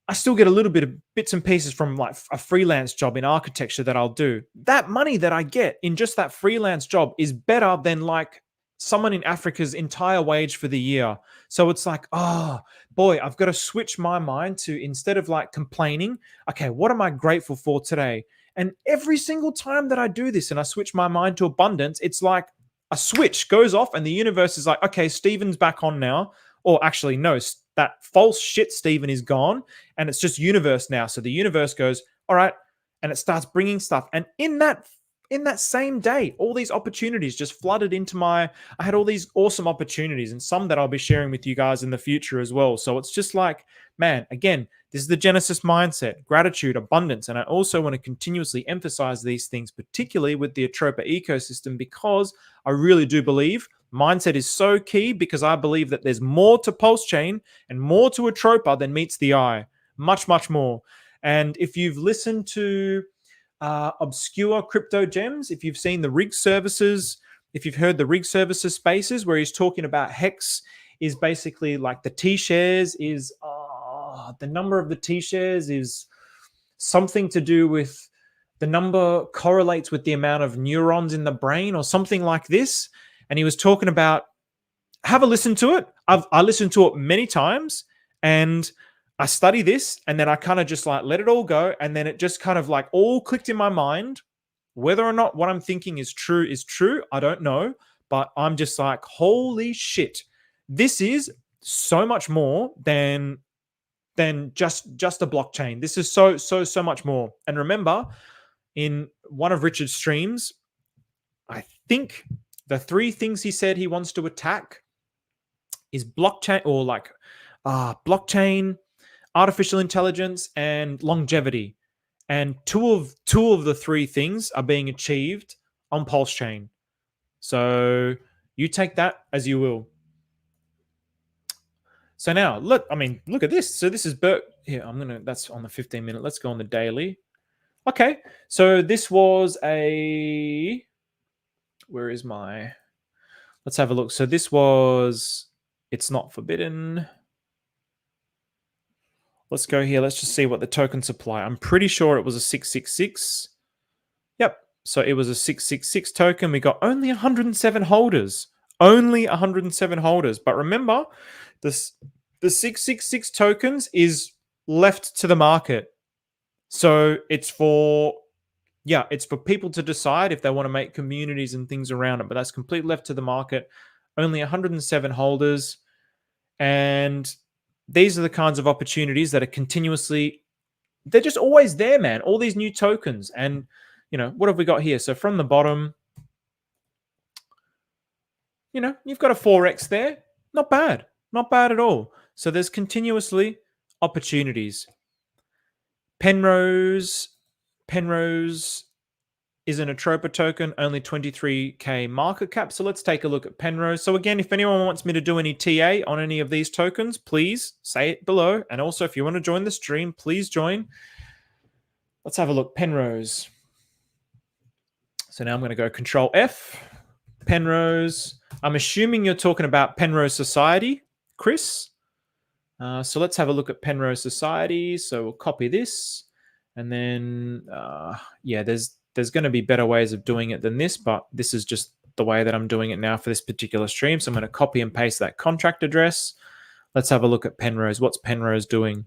I still get a little bit of bits and pieces from like a freelance job in architecture that I'll do. That money that I get in just that freelance job is better than like someone in Africa's entire wage for the year. So it's like, oh boy, I've got to switch my mind to, instead of like complaining, okay, what am I grateful for today? And every single time that I do this and I switch my mind to abundance, it's like a switch goes off and the universe is like, okay, Steven's back on now. Or actually, no, that false shit Steven is gone and it's just universe now. So the universe goes, all right, and it starts bringing stuff. And in that same day, all these opportunities just flooded into I had all these awesome opportunities and some that I'll be sharing with you guys in the future as well. So it's just like, man, again, this is the Genesis mindset, gratitude, abundance. And I also want to continuously emphasize these things, particularly with the Atropa ecosystem, because I really do believe mindset is so key, because I believe that there's more to PulseChain and more to Atropa than meets the eye. Much, much more. And if you've listened to obscure crypto gems, if you've seen the rig services, if you've heard the rig services spaces where he's talking about Hex is basically like the T shares is the number of the T shares is something to do with the number correlates with the amount of neurons in the brain or something like this. And he was talking about, have a listen to it. I listened to it many times and I study this and then I kind of just like let it all go. And then it just kind of like all clicked in my mind. Whether or not what I'm thinking is true, I don't know. But I'm just like, holy shit. This is so much more than just a blockchain. This is so much more. And remember, in one of Richard's streams, I think the 3 things he said he wants to attack is blockchain, or like blockchain, artificial intelligence, and longevity. And two of the 3 things are being achieved on PulseChain. So you take that as you will. So now, look at this. So this is here. That's on the 15-minute. Let's go on the daily. Okay. So this was where is my, let's have a look. So this was, it's not forbidden. Let's go here. Let's just see what the token supply. I'm pretty sure it was a 666. Yep. So it was a 666 token. We got only 107 holders. Only 107 holders. But remember, the 666 tokens is left to the market. So it's for people to decide if they want to make communities and things around it. But that's completely left to the market. Only 107 holders. And these are the kinds of opportunities that are continuously, they're just always there, man. All these new tokens. And, what have we got here? So from the bottom, you've got a 4x there. Not bad. Not bad at all. So there's continuously opportunities. Penrose is an Atropa token, only 23K market cap. So let's take a look at Penrose. So again, if anyone wants me to do any TA on any of these tokens, please say it below. And also, if you want to join the stream, please join. Let's have a look. Penrose. So now I'm going to go Control F. Penrose. I'm assuming you're talking about Penrose Society, Chris. So let's have a look at Penrose Society. So we'll copy this. And then, there's going to be better ways of doing it than this, but this is just the way that I'm doing it now for this particular stream. So I'm going to copy and paste that contract address. Let's have a look at Penrose. What's Penrose doing?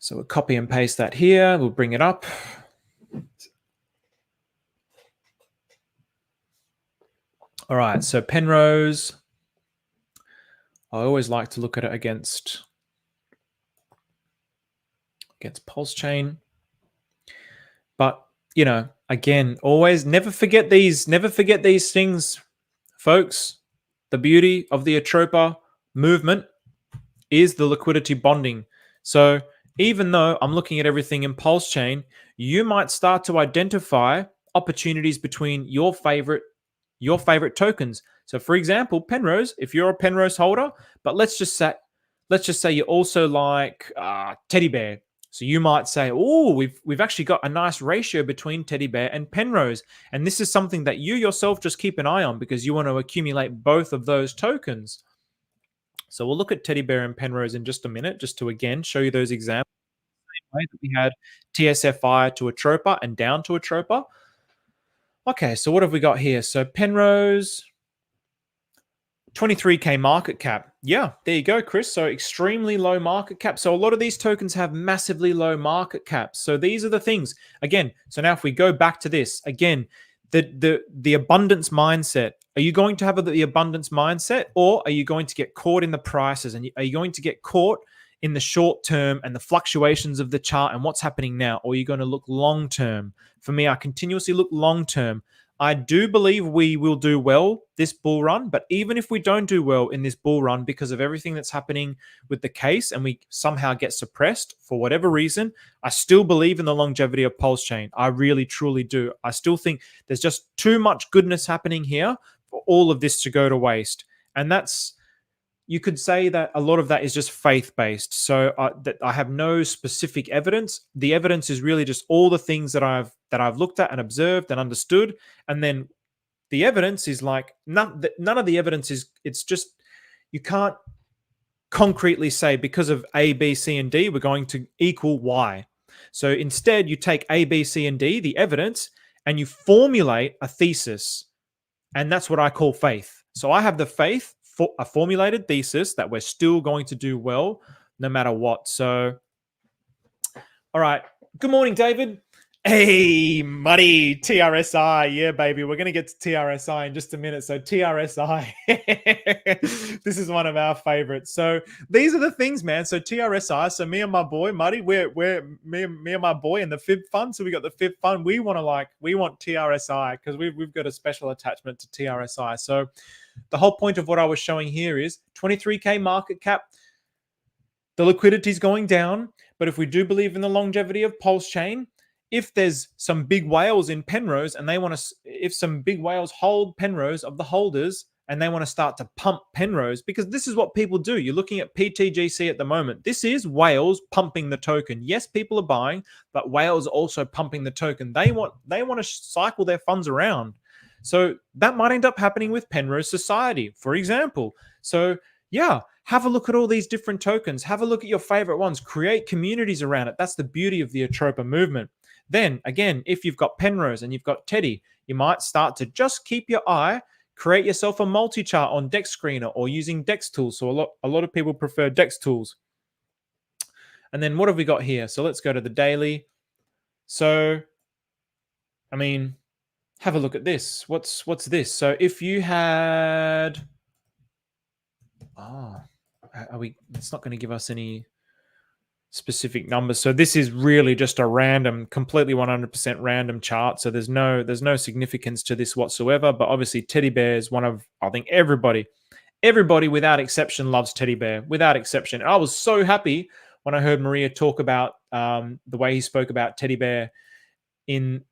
So we'll copy and paste that here. We'll bring it up. All right, so Penrose, I always like to look at it against PulseChain. But, again, always never forget these things, folks. The beauty of the Atropa movement is the liquidity bonding. So even though I'm looking at everything in PulseChain, you might start to identify opportunities between your favorite tokens. So for example, Penrose, if you're a Penrose holder, but let's just say you also like Teddy Bear. So you might say, oh, we've actually got a nice ratio between Teddy Bear and Penrose. And this is something that you yourself just keep an eye on because you want to accumulate both of those tokens. So we'll look at Teddy Bear and Penrose in just a minute, just to again show you those examples. Same way that we had TSFI to Atropa and down to Atropa. Okay, so what have we got here? So Penrose 23K market cap. Yeah, there you go, Chris. So extremely low market cap. So a lot of these tokens have massively low market caps. So these are the things. Again, so now if we go back to this, again, the abundance mindset. Are you going to have the abundance mindset, or are you going to get caught in the prices? And are you going to get caught in the short term and the fluctuations of the chart and what's happening now? Or are you going to look long term? For me, I continuously look long term. I do believe we will do well this bull run, but even if we don't do well in this bull run because of everything that's happening with the case and we somehow get suppressed for whatever reason, I still believe in the longevity of PulseChain. I really, truly do. I still think there's just too much goodness happening here for all of this to go to waste. And that's, you could say that a lot of that is just faith-based. So that I have no specific evidence. The evidence is really just all the things that I've looked at and observed and understood. And then the evidence is like none of the evidence is. It's just you can't concretely say because of A, B, C, and D we're going to equal Y. So instead, you take A, B, C, and D, the evidence, and you formulate a thesis, and that's what I call faith. So I have the faith for a formulated thesis that we're still going to do well no matter what. So, all right. Good morning, David. Hey, Muddy, TRSI. Yeah, baby. We're going to get to TRSI in just a minute. So TRSI, this is one of our favorites. So these are the things, man. So TRSI, so me and my boy, Muddy, we're me and my boy in the Fib Fund. So we got the Fib Fund. We want TRSI because we've got a special attachment to TRSI. So the whole point of what I was showing here is 23K market cap. The liquidity is going down. But if we do believe in the longevity of PulseChain, if there's some big whales in Penrose and they want to, if some big whales hold Penrose of the holders and they want to start to pump Penrose, because this is what people do. You're looking at PTGC at the moment. This is whales pumping the token. Yes, people are buying, but whales are also pumping the token. They want to cycle their funds around. So that might end up happening with Penrose Society, for example. So yeah, have a look at all these different tokens. Have a look at your favorite ones. Create communities around it. That's the beauty of the Atropa movement. Then again, if you've got Penrose and you've got Teddy, you might start to just keep your eye, create yourself a multi-chart on Dex Screener or using Dex tools. So a lot of people prefer Dex tools. And then what have we got here? So let's go to the daily. So, I mean, have a look at this. What's this? So if you had, it's not going to give us any specific numbers. So this is really just a random, completely 100% random chart. So there's no significance to this whatsoever. But obviously Teddy Bear is one of, I think everybody without exception loves Teddy Bear, without exception. And I was so happy when I heard Maria talk about the way he spoke about Teddy Bear in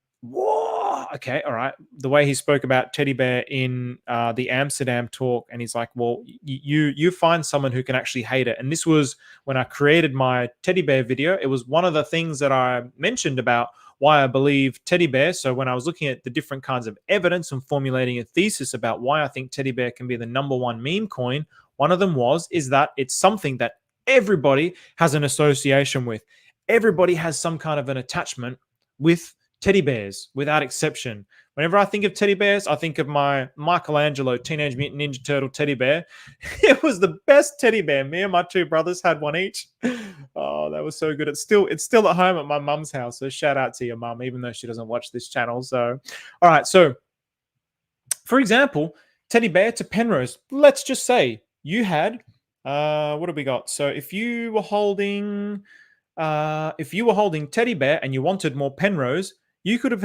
okay, all right. The way he spoke about Teddy Bear in the Amsterdam talk, and he's like, well, you find someone who can actually hate it. And this was when I created my Teddy Bear video. It was one of the things that I mentioned about why I believe Teddy Bear. So when I was looking at the different kinds of evidence and formulating a thesis about why I think Teddy Bear can be the #1 meme coin, one of them is that it's something that everybody has an association with. Everybody has some kind of an attachment with teddy bears, without exception. Whenever I think of teddy bears, I think of my Michelangelo Teenage Mutant Ninja Turtle teddy bear. It was the best teddy bear. Me and my two brothers had one each. Oh, that was so good. It's still at home at my mum's house. So shout out to your mum, even though she doesn't watch this channel. So, all right. So, for example, teddy bear to Penrose. Let's just say you had, what have we got? So if you were holding teddy bear and you wanted more Penrose, you could have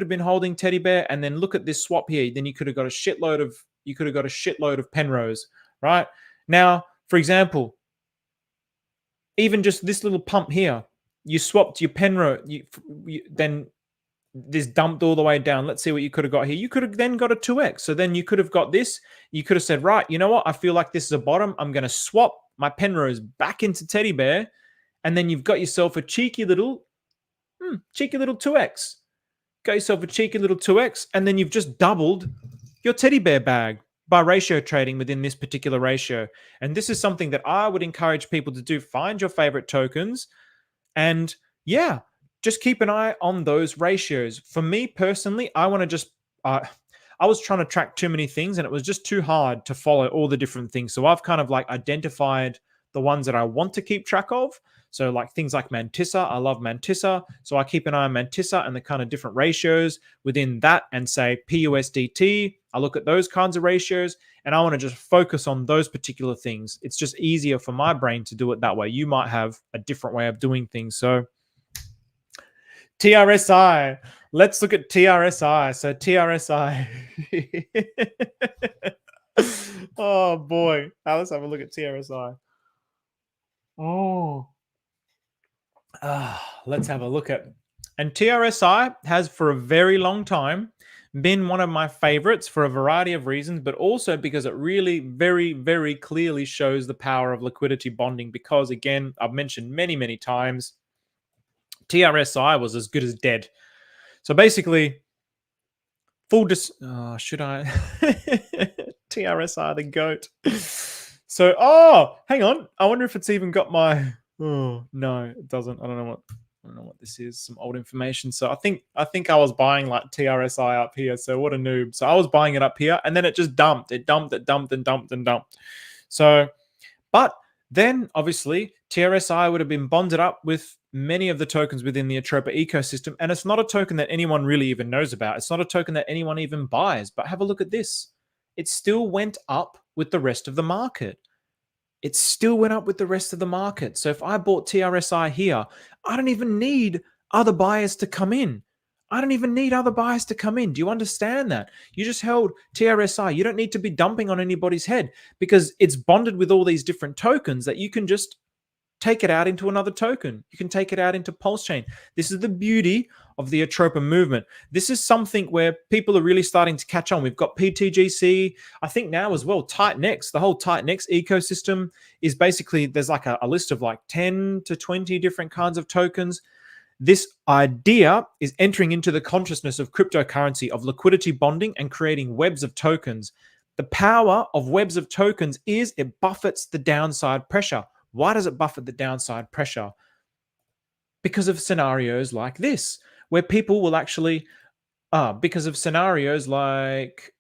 been holding teddy bear, and then look at this swap here. Then you could have got a shitload of Penrose, right? Now, for example, even just this little pump here, you swapped your Penrose, then this dumped all the way down. Let's see what you could have got here. You could have then got a 2x. So then you could have got this. You could have said, right, you know what? I feel like this is a bottom. I'm going to swap my Penrose back into teddy bear, and then you've got yourself a cheeky little 2x. Got yourself a cheeky little 2x, and then you've just doubled your teddy bear bag by ratio trading within this particular ratio. And this is something that I would encourage people to do. Find your favorite tokens and just keep an eye on those ratios. For me personally, I want to just I was trying to track too many things and it was just too hard to follow all the different things. So I've kind of like identified the ones that I want to keep track of. So like things like Mantissa, I love Mantissa. So I keep an eye on Mantissa and the kind of different ratios within that, and say PUSDT. I look at those kinds of ratios and I want to just focus on those particular things. It's just easier for my brain to do it that way. You might have a different way of doing things. So TRSI. Let's look at TRSI. So TRSI. Oh boy. Now let's have a look at TRSI. Oh. Let's have a look at. And TRSI has for a very long time been one of my favorites for a variety of reasons, but also because it really very, very clearly shows the power of liquidity bonding. Because again, I've mentioned many, many times, TRSI was as good as dead. So basically, should I? TRSI, the GOAT. So, hang on. I wonder if it's even got my. Oh no, it doesn't. I don't know what this is. Some old information. So I think I was buying like TRSI up here. So what a noob. So I was buying it up here, and then it just dumped. It dumped. So, but then obviously TRSI would have been bonded up with many of the tokens within the Atropa ecosystem, and it's not a token that anyone really even knows about. It's not a token that anyone even buys. But have a look at this. It still went up with the rest of the market. It still went up with the rest of the market. So if I bought TRSI here, I don't even need other buyers to come in. I don't even need other buyers to come in. Do you understand that? You just held TRSI. You don't need to be dumping on anybody's head because it's bonded with all these different tokens that you can just take it out into another token. You can take it out into PulseChain. This is the beauty of the Atropa movement. This is something where people are really starting to catch on. We've got PTGC, I think now as well, TitanX. The whole TitanX ecosystem is basically, there's like a list of like 10 to 20 different kinds of tokens. This idea is entering into the consciousness of cryptocurrency, of liquidity bonding and creating webs of tokens. The power of webs of tokens is it buffets the downside pressure. Why does it buffet the downside pressure? Because of scenarios like this, where people will actually, because of scenarios like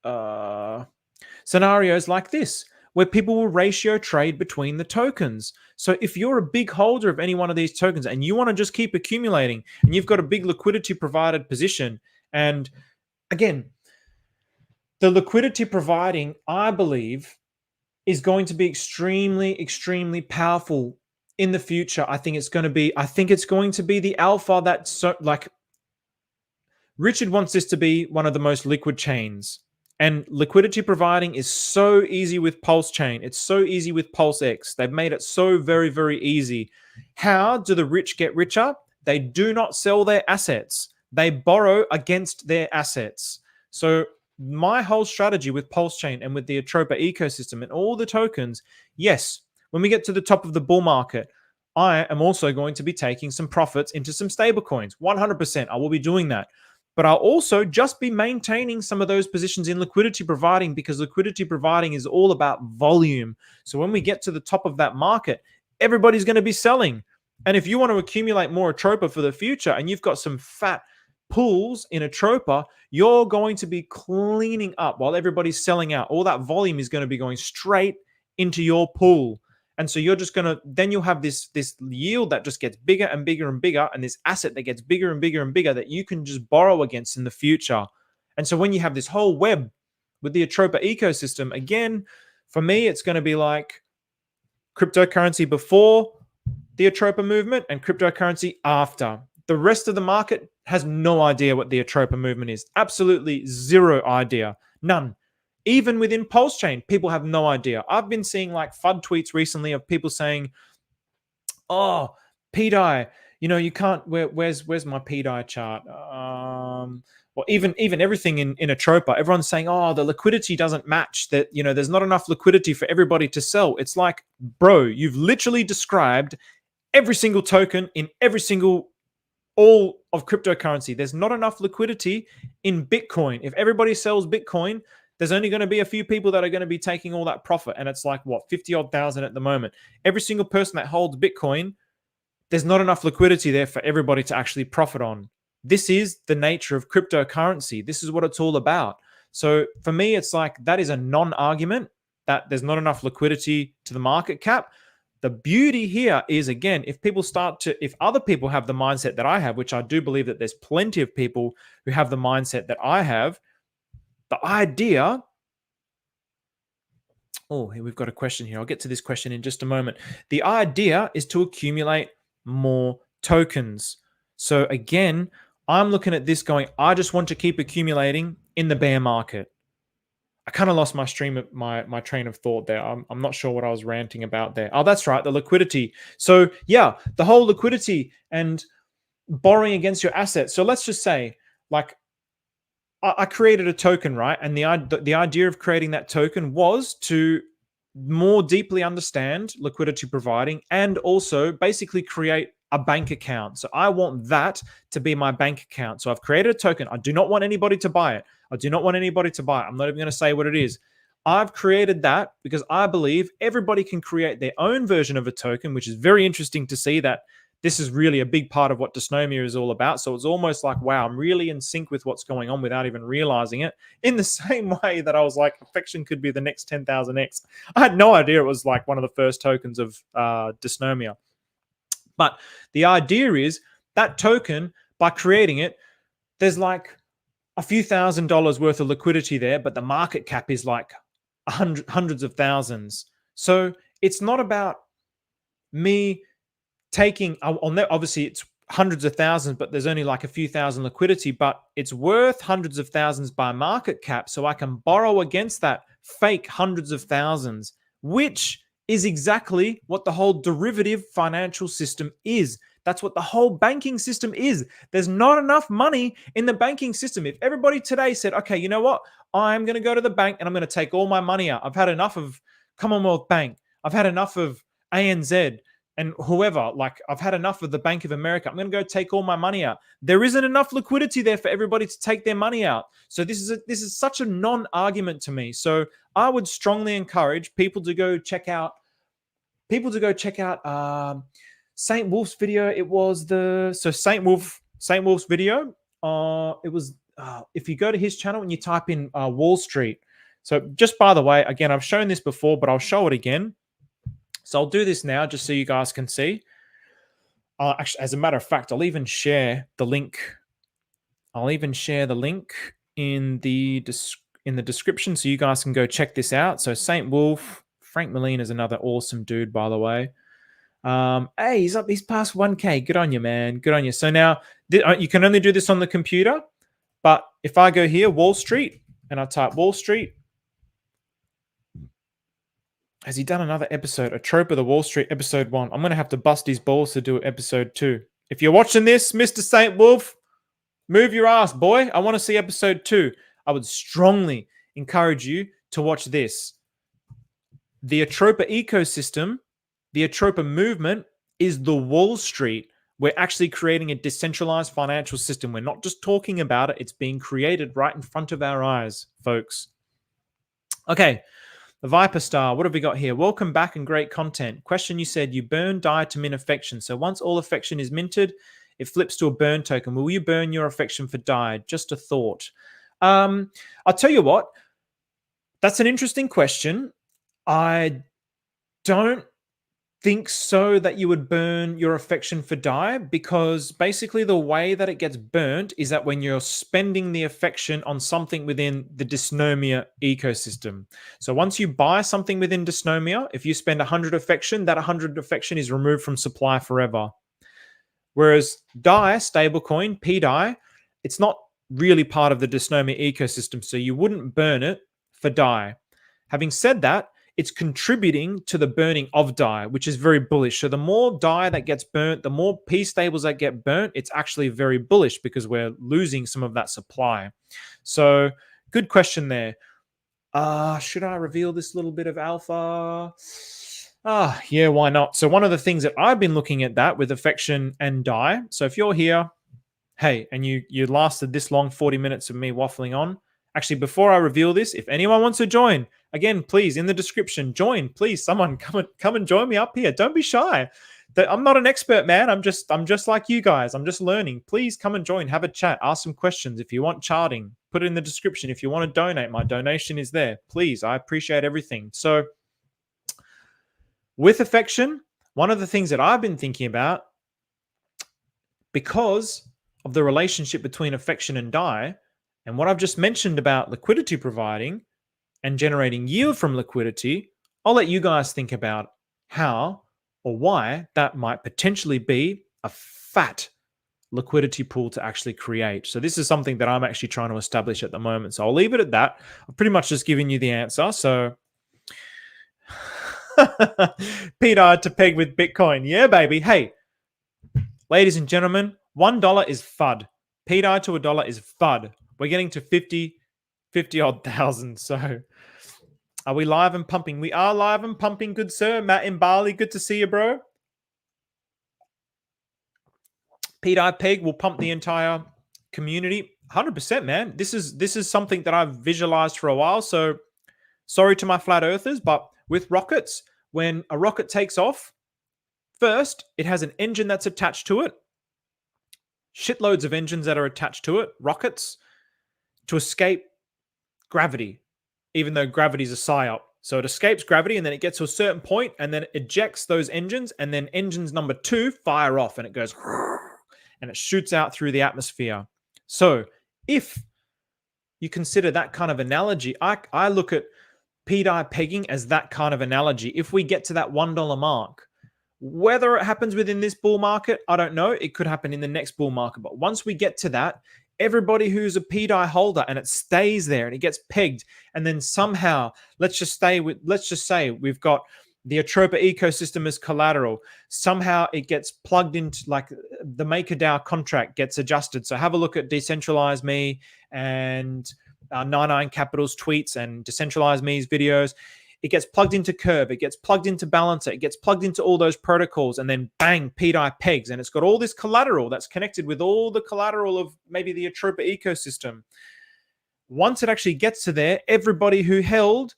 this, where people will ratio trade between the tokens. So if you're a big holder of any one of these tokens and you want to just keep accumulating and you've got a big liquidity provided position, and again, the liquidity providing, I believe, is going to be extremely, extremely powerful in the future. I think it's going to be the alpha that, so like, Richard wants this to be one of the most liquid chains. And liquidity providing is so easy with PulseChain. It's so easy with PulseX. They've made it so very, very easy. How do the rich get richer? They do not sell their assets. They borrow against their assets. So my whole strategy with PulseChain and with the Atropa ecosystem and all the tokens, yes, when we get to the top of the bull market, I am also going to be taking some profits into some stablecoins. 100%, I will be doing that. But I'll also just be maintaining some of those positions in liquidity providing, because liquidity providing is all about volume. So when we get to the top of that market, everybody's going to be selling. And if you want to accumulate more Atropa for the future and you've got some fat pools in Atropa, you're going to be cleaning up while everybody's selling out. All that volume is going to be going straight into your pool. And so you're just going to, then you'll have this yield that just gets bigger and bigger and bigger, and this asset that gets bigger and bigger and bigger that you can just borrow against in the future. And so when you have this whole web with the Atropa ecosystem, again, for me, it's going to be like cryptocurrency before the Atropa movement and cryptocurrency after. The rest of the market has no idea what the Atropa movement is. Absolutely zero idea. None. Even within PulseChain, people have no idea. I've been seeing like FUD tweets recently of people saying, "Oh, Pt I, you can't. Where's my Pt I chart?" Or even everything in Atropa, everyone's saying, "Oh, the liquidity doesn't match. That there's not enough liquidity for everybody to sell." It's like, bro, you've literally described every single token in all of cryptocurrency. There's not enough liquidity in Bitcoin. If everybody sells Bitcoin, there's only going to be a few people that are going to be taking all that profit. And it's like, what, 50-odd thousand at the moment. Every single person that holds Bitcoin, there's not enough liquidity there for everybody to actually profit on. This is the nature of cryptocurrency. This is what it's all about. So for me, it's like that is a non-argument that there's not enough liquidity to the market cap. The beauty here is, again, if other people have the mindset that I have, which I do believe that there's plenty of people who have the mindset that I have, the idea. Oh, here we've got a question here. I'll get to this question in just a moment. The idea is to accumulate more tokens. So again, I'm looking at this going, I just want to keep accumulating in the bear market. I kind of lost my train of thought there. I'm not sure what I was ranting about there. Oh, that's right, the liquidity. So yeah, the whole liquidity and borrowing against your assets. So let's just say, like, I created a token, right? And the idea of creating that token was to more deeply understand liquidity providing and also basically create a bank account. So I want that to be my bank account. So I've created a token. I do not want anybody to buy it. I do not want anybody to buy it. I'm not even going to say what it is. I've created that because I believe everybody can create their own version of a token, which is very interesting to see that this is really a big part of what Dysnomia is all about. So it's almost like, wow, I'm really in sync with what's going on without even realizing it. In the same way that I was like, affection could be the next 10,000x. I had no idea it was like one of the first tokens of Dysnomia. But the idea is that token, by creating it, there's like a few $1,000s worth of liquidity there, but the market cap is like hundreds of thousands. So it's not about me taking, obviously it's hundreds of thousands, but there's only like a few thousand liquidity, but it's worth hundreds of thousands by market cap. So I can borrow against that fake hundreds of thousands, which is exactly what the whole derivative financial system is. That's what the whole banking system is. There's not enough money in the banking system. If everybody today said, okay, you know what? I'm going to go to the bank and I'm going to take all my money out. I've had enough of Commonwealth Bank. I've had enough of ANZ. And whoever, like, I've had enough of the Bank of America. I'm going to go take all my money out. There isn't enough liquidity there for everybody to take their money out. So this is such a non-argument to me. So I would strongly encourage people to go check out Saint Wolf's video. It was Saint Wolf's video. It was if you go to his channel and you type in Wall Street. So just by the way, again, I've shown this before, but I'll show it again. So I'll do this now just so you guys can see. Actually, as a matter of fact, I'll even share the link. In the description so you guys can go check this out. So Saint Wolf, Frank Moline is another awesome dude, by the way. Hey, he's past 1K. Good on you, man. Good on you. So now you can only do this on the computer, but if I go here, Wall Street, and I type Wall Street, has he done another episode? Atropa the Wall Street, episode 1. I'm going to have to bust his balls to do episode 2. If you're watching this, Mr. Saint Wolf, move your ass, boy. I want to see episode 2. I would strongly encourage you to watch this. The Atropa ecosystem, the Atropa movement is the Wall Street. We're actually creating a decentralized financial system. We're not just talking about it. It's being created right in front of our eyes, folks. Okay. The Viper Star, what have we got here? Welcome back and great content. Question, you said you burn DAI to mint affection. So once all affection is minted, it flips to a burn token. Will you burn your affection for DAI? Just a thought. I'll tell you what. That's an interesting question. I don't think so that you would burn your affection for DAI, because basically the way that it gets burnt is that when you're spending the affection on something within the Dysnomia ecosystem. So once you buy something within Dysnomia, if you spend 100 affection, that 100 affection is removed from supply forever. Whereas DAI, stablecoin, Pt I, it's not really part of the Dysnomia ecosystem, so you wouldn't burn it for DAI. Having said that, it's contributing to the burning of DAI, which is very bullish. So the more DAI that gets burnt, the more P stables that get burnt, it's actually very bullish because we're losing some of that supply. So good question there. Should I reveal this little bit of alpha? Yeah, why not? So one of the things that I've been looking at that with affection and DAI. So if you're here, hey, and you lasted this long, 40 minutes of me waffling on. Actually, before I reveal this, if anyone wants to join, again, please, in the description, join. Please, someone come and join me up here. Don't be shy. I'm not an expert, man. I'm just like you guys. I'm just learning. Please come and join. Have a chat. Ask some questions if you want charting. put it in the description. If you want to donate, my donation is there. Please, I appreciate everything. So with affection, one of the things that I've been thinking about, because of the relationship between affection and DAI, and what I've just mentioned about liquidity providing and generating yield from liquidity, I'll let you guys think about how or why that might potentially be a fat liquidity pool to actually create. So this is something that I'm actually trying to establish at the moment. So I'll leave it at that. I've pretty much just given you the answer. So Pt I to peg with Bitcoin. Yeah, baby. Hey, ladies and gentlemen, $1 is FUD. Pt I to $1 is FUD. We're getting to 50 odd thousand. So are we live and pumping? We are live and pumping, good sir. Matt in Bali, good to see you, bro. Pt I peg will pump the entire community. 100%, man. This is something that I've visualized for a while. So sorry to my flat earthers, but with rockets, when a rocket takes off, first, it has an engine that's attached to it. Shitloads of engines that are attached to it, rockets, to escape gravity, even though gravity is a psyop. So it escapes gravity and then it gets to a certain point and then it ejects those engines, and then engines number 2 fire off and it goes and it shoots out through the atmosphere. So if you consider that kind of analogy, I look at Pt I pegging as that kind of analogy. If we get to that $1 mark, whether it happens within this bull market, I don't know. It could happen in the next bull market. But once we get to that, everybody who's a Pt I holder and it stays there and it gets pegged, and then somehow, let's just say we've got the Atropa ecosystem as collateral. Somehow it gets plugged into, like, the MakerDAO contract gets adjusted. So have a look at Decentralized Me and 99 Capital's tweets and Decentralized Me's videos. It gets plugged into Curve, it gets plugged into Balancer, it gets plugged into all those protocols, and then bang, Pt I pegs, and it's got all this collateral that's connected with all the collateral of maybe the Atropa ecosystem. Once it actually gets to there, everybody who held,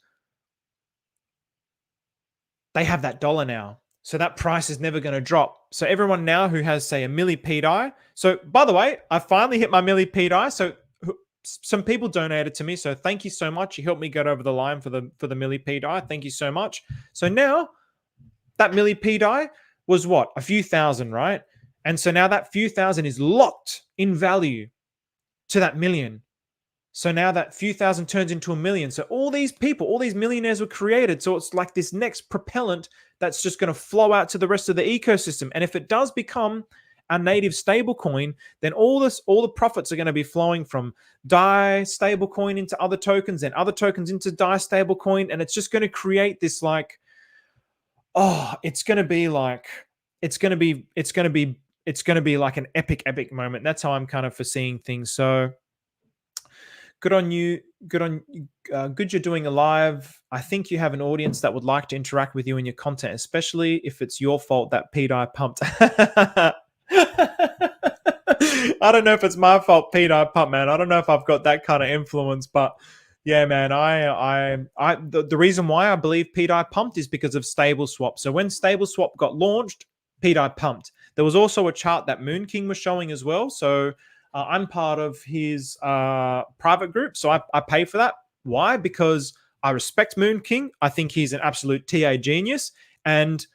they have that dollar now. So that price is never going to drop. So everyone now who has, say, a milli Pt I. So by the way, I finally hit my milli Pt I. So some people donated to me, so thank you so much. You helped me get over the line for the milli Pt I. Thank you so much. So now that milli Pt I was what? A few thousand, right? And so now that few thousand is locked in value to that million. So now that few thousand turns into a million. So all these people, all these millionaires were created. So it's like this next propellant that's just going to flow out to the rest of the ecosystem. And if it does become a native stablecoin, then all the profits are going to be flowing from DAI stablecoin into other tokens, and other tokens into DAI stablecoin, and it's just going to create this, like, it's going to be like an epic moment. That's how I'm kind of foreseeing things. So good on you. Good you're doing a live. I think you have an audience that would like to interact with you and your content, especially if it's your fault that Pt I pumped. I don't know if it's my fault, Pt I pumped, man. I don't know if I've got that kind of influence, but yeah, man. The reason why I believe Pt I pumped is because of StableSwap. So when StableSwap got launched, Pt I pumped. There was also a chart that Moon King was showing as well. So I'm part of his private group, so I pay for that. Why? Because I respect Moon King. I think he's an absolute TA genius, and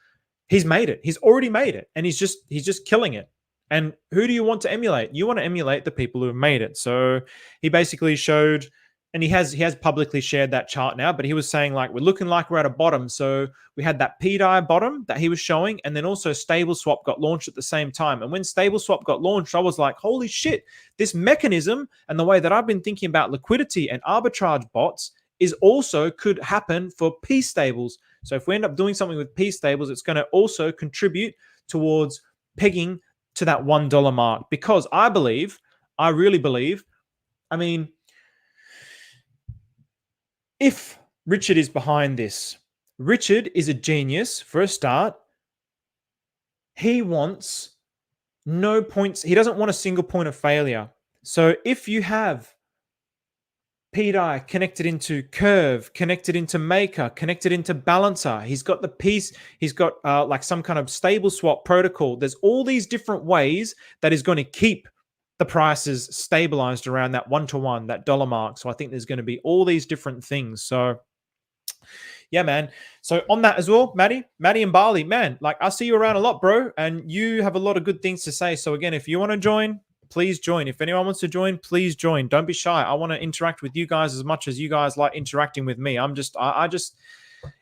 he's made it. He's already made it, and he's just killing it. And who do you want to emulate? You want to emulate the people who have made it. So he basically showed, and he has publicly shared that chart now, but he was saying, like, we're looking like we're at a bottom. So we had that Pt I bottom that he was showing, and then also StableSwap got launched at the same time. And when StableSwap got launched, I was like, holy shit, this mechanism and the way that I've been thinking about liquidity and arbitrage bots is also could happen for P stables. So if we end up doing something with P stables, it's going to also contribute towards pegging to that $1 mark, because I really believe, I mean, if Richard is behind this, Richard is a genius for a start. He wants no points. He doesn't want a single point of failure. So if you have Pt I connected into Curve, connected into Maker, connected into Balancer, he's got the piece, he's got like some kind of stable swap protocol. There's all these different ways that is going to keep the price is stabilized around that 1-to-1, that dollar mark. So I think there's going to be all these different things. So yeah, man. So on that as well, Maddie and Barley, man, like I see you around a lot, bro, and you have a lot of good things to say. So again, if you want to join, please join. If anyone wants to join, please join. Don't be shy. I want to interact with you guys as much as you guys like interacting with me. I just,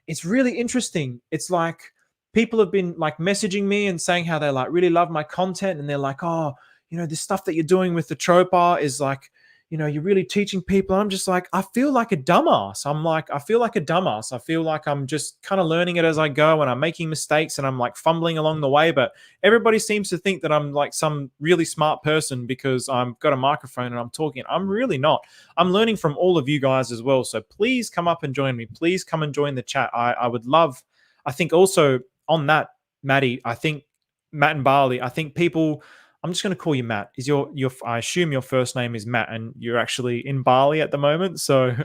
it's really interesting. It's like people have been like messaging me and saying how they like really love my content, and they're like, oh, this stuff that you're doing with the Atropa is like, you're really teaching people. I'm just like, I feel like a dumbass. I feel like a dumbass. I feel like I'm just kind of learning it as I go, and I'm making mistakes, and I'm like fumbling along the way. But everybody seems to think that I'm like some really smart person because I've got a microphone and I'm talking. I'm really not. I'm learning from all of you guys as well. So please come up and join me. Please come and join the chat. I would love, I think also on that, Maddie, I think Matt and Barley, I think people, I'm just going to call you Matt. Is your I assume your first name is Matt, and you're actually in Bali at the moment. So,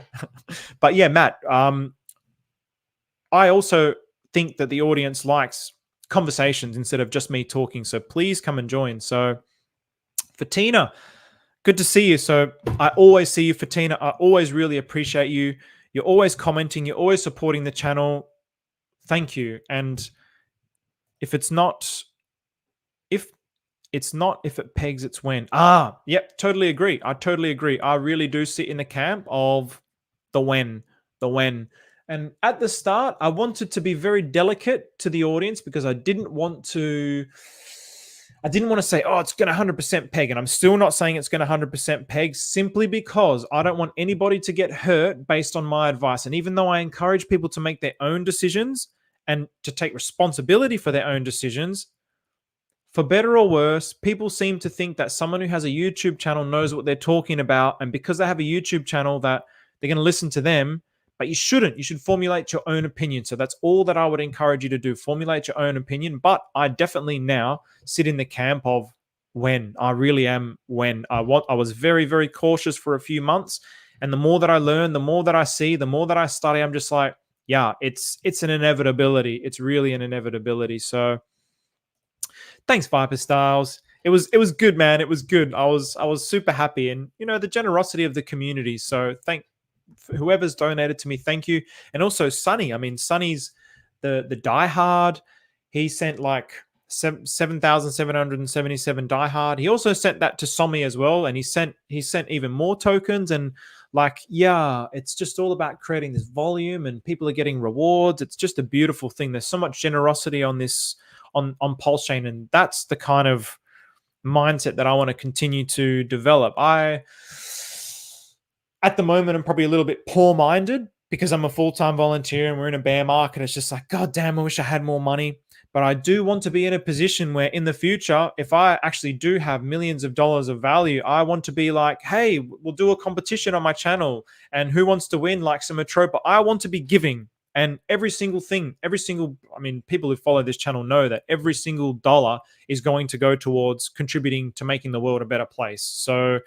but yeah, Matt. I also think that the audience likes conversations instead of just me talking. So please come and join. So, Fatina, good to see you. So I always see you, Fatina. I always really appreciate you. You're always commenting. You're always supporting the channel. Thank you. And if it's not if it pegs, it's when. Yep, totally agree. I totally agree. I really do sit in the camp of the when. And at the start, I wanted to be very delicate to the audience because I didn't want to say, oh, it's going to 100% peg. And I'm still not saying it's going to 100% peg, simply because I don't want anybody to get hurt based on my advice. And even though I encourage people to make their own decisions and to take responsibility for their own decisions, for better or worse, people seem to think that someone who has a YouTube channel knows what they're talking about. And because they have a YouTube channel, that they're going to listen to them. But you shouldn't. You should formulate your own opinion. So that's all that I would encourage you to do. Formulate your own opinion. But I definitely now sit in the camp of when. I really am when. I was very, very cautious for a few months. And the more that I learn, the more that I see, the more that I study, I'm just like, yeah, it's an inevitability. It's really an inevitability. So thanks, Viper Styles. It was good, man. It was good. I was super happy, and the generosity of the community. So thank whoever's donated to me. Thank you, and also Sunny. I mean, Sunny's the diehard. He sent like 7,777 diehard. He also sent that to Somi as well, and he sent even more tokens. And like, yeah, it's just all about creating this volume, and people are getting rewards. It's just a beautiful thing. There's so much generosity on this. On PulseChain, and that's the kind of mindset that I want to continue to develop. At the moment, I'm probably a little bit poor-minded because I'm a full-time volunteer and we're in a bear market. It's just like, God damn, I wish I had more money. But I do want to be in a position where in the future, if I actually do have millions of dollars of value, I want to be like, hey, we'll do a competition on my channel, and who wants to win like some Atropa? I want to be giving. And every single, people who follow this channel know that every single dollar is going to go towards contributing to making the world a better place. So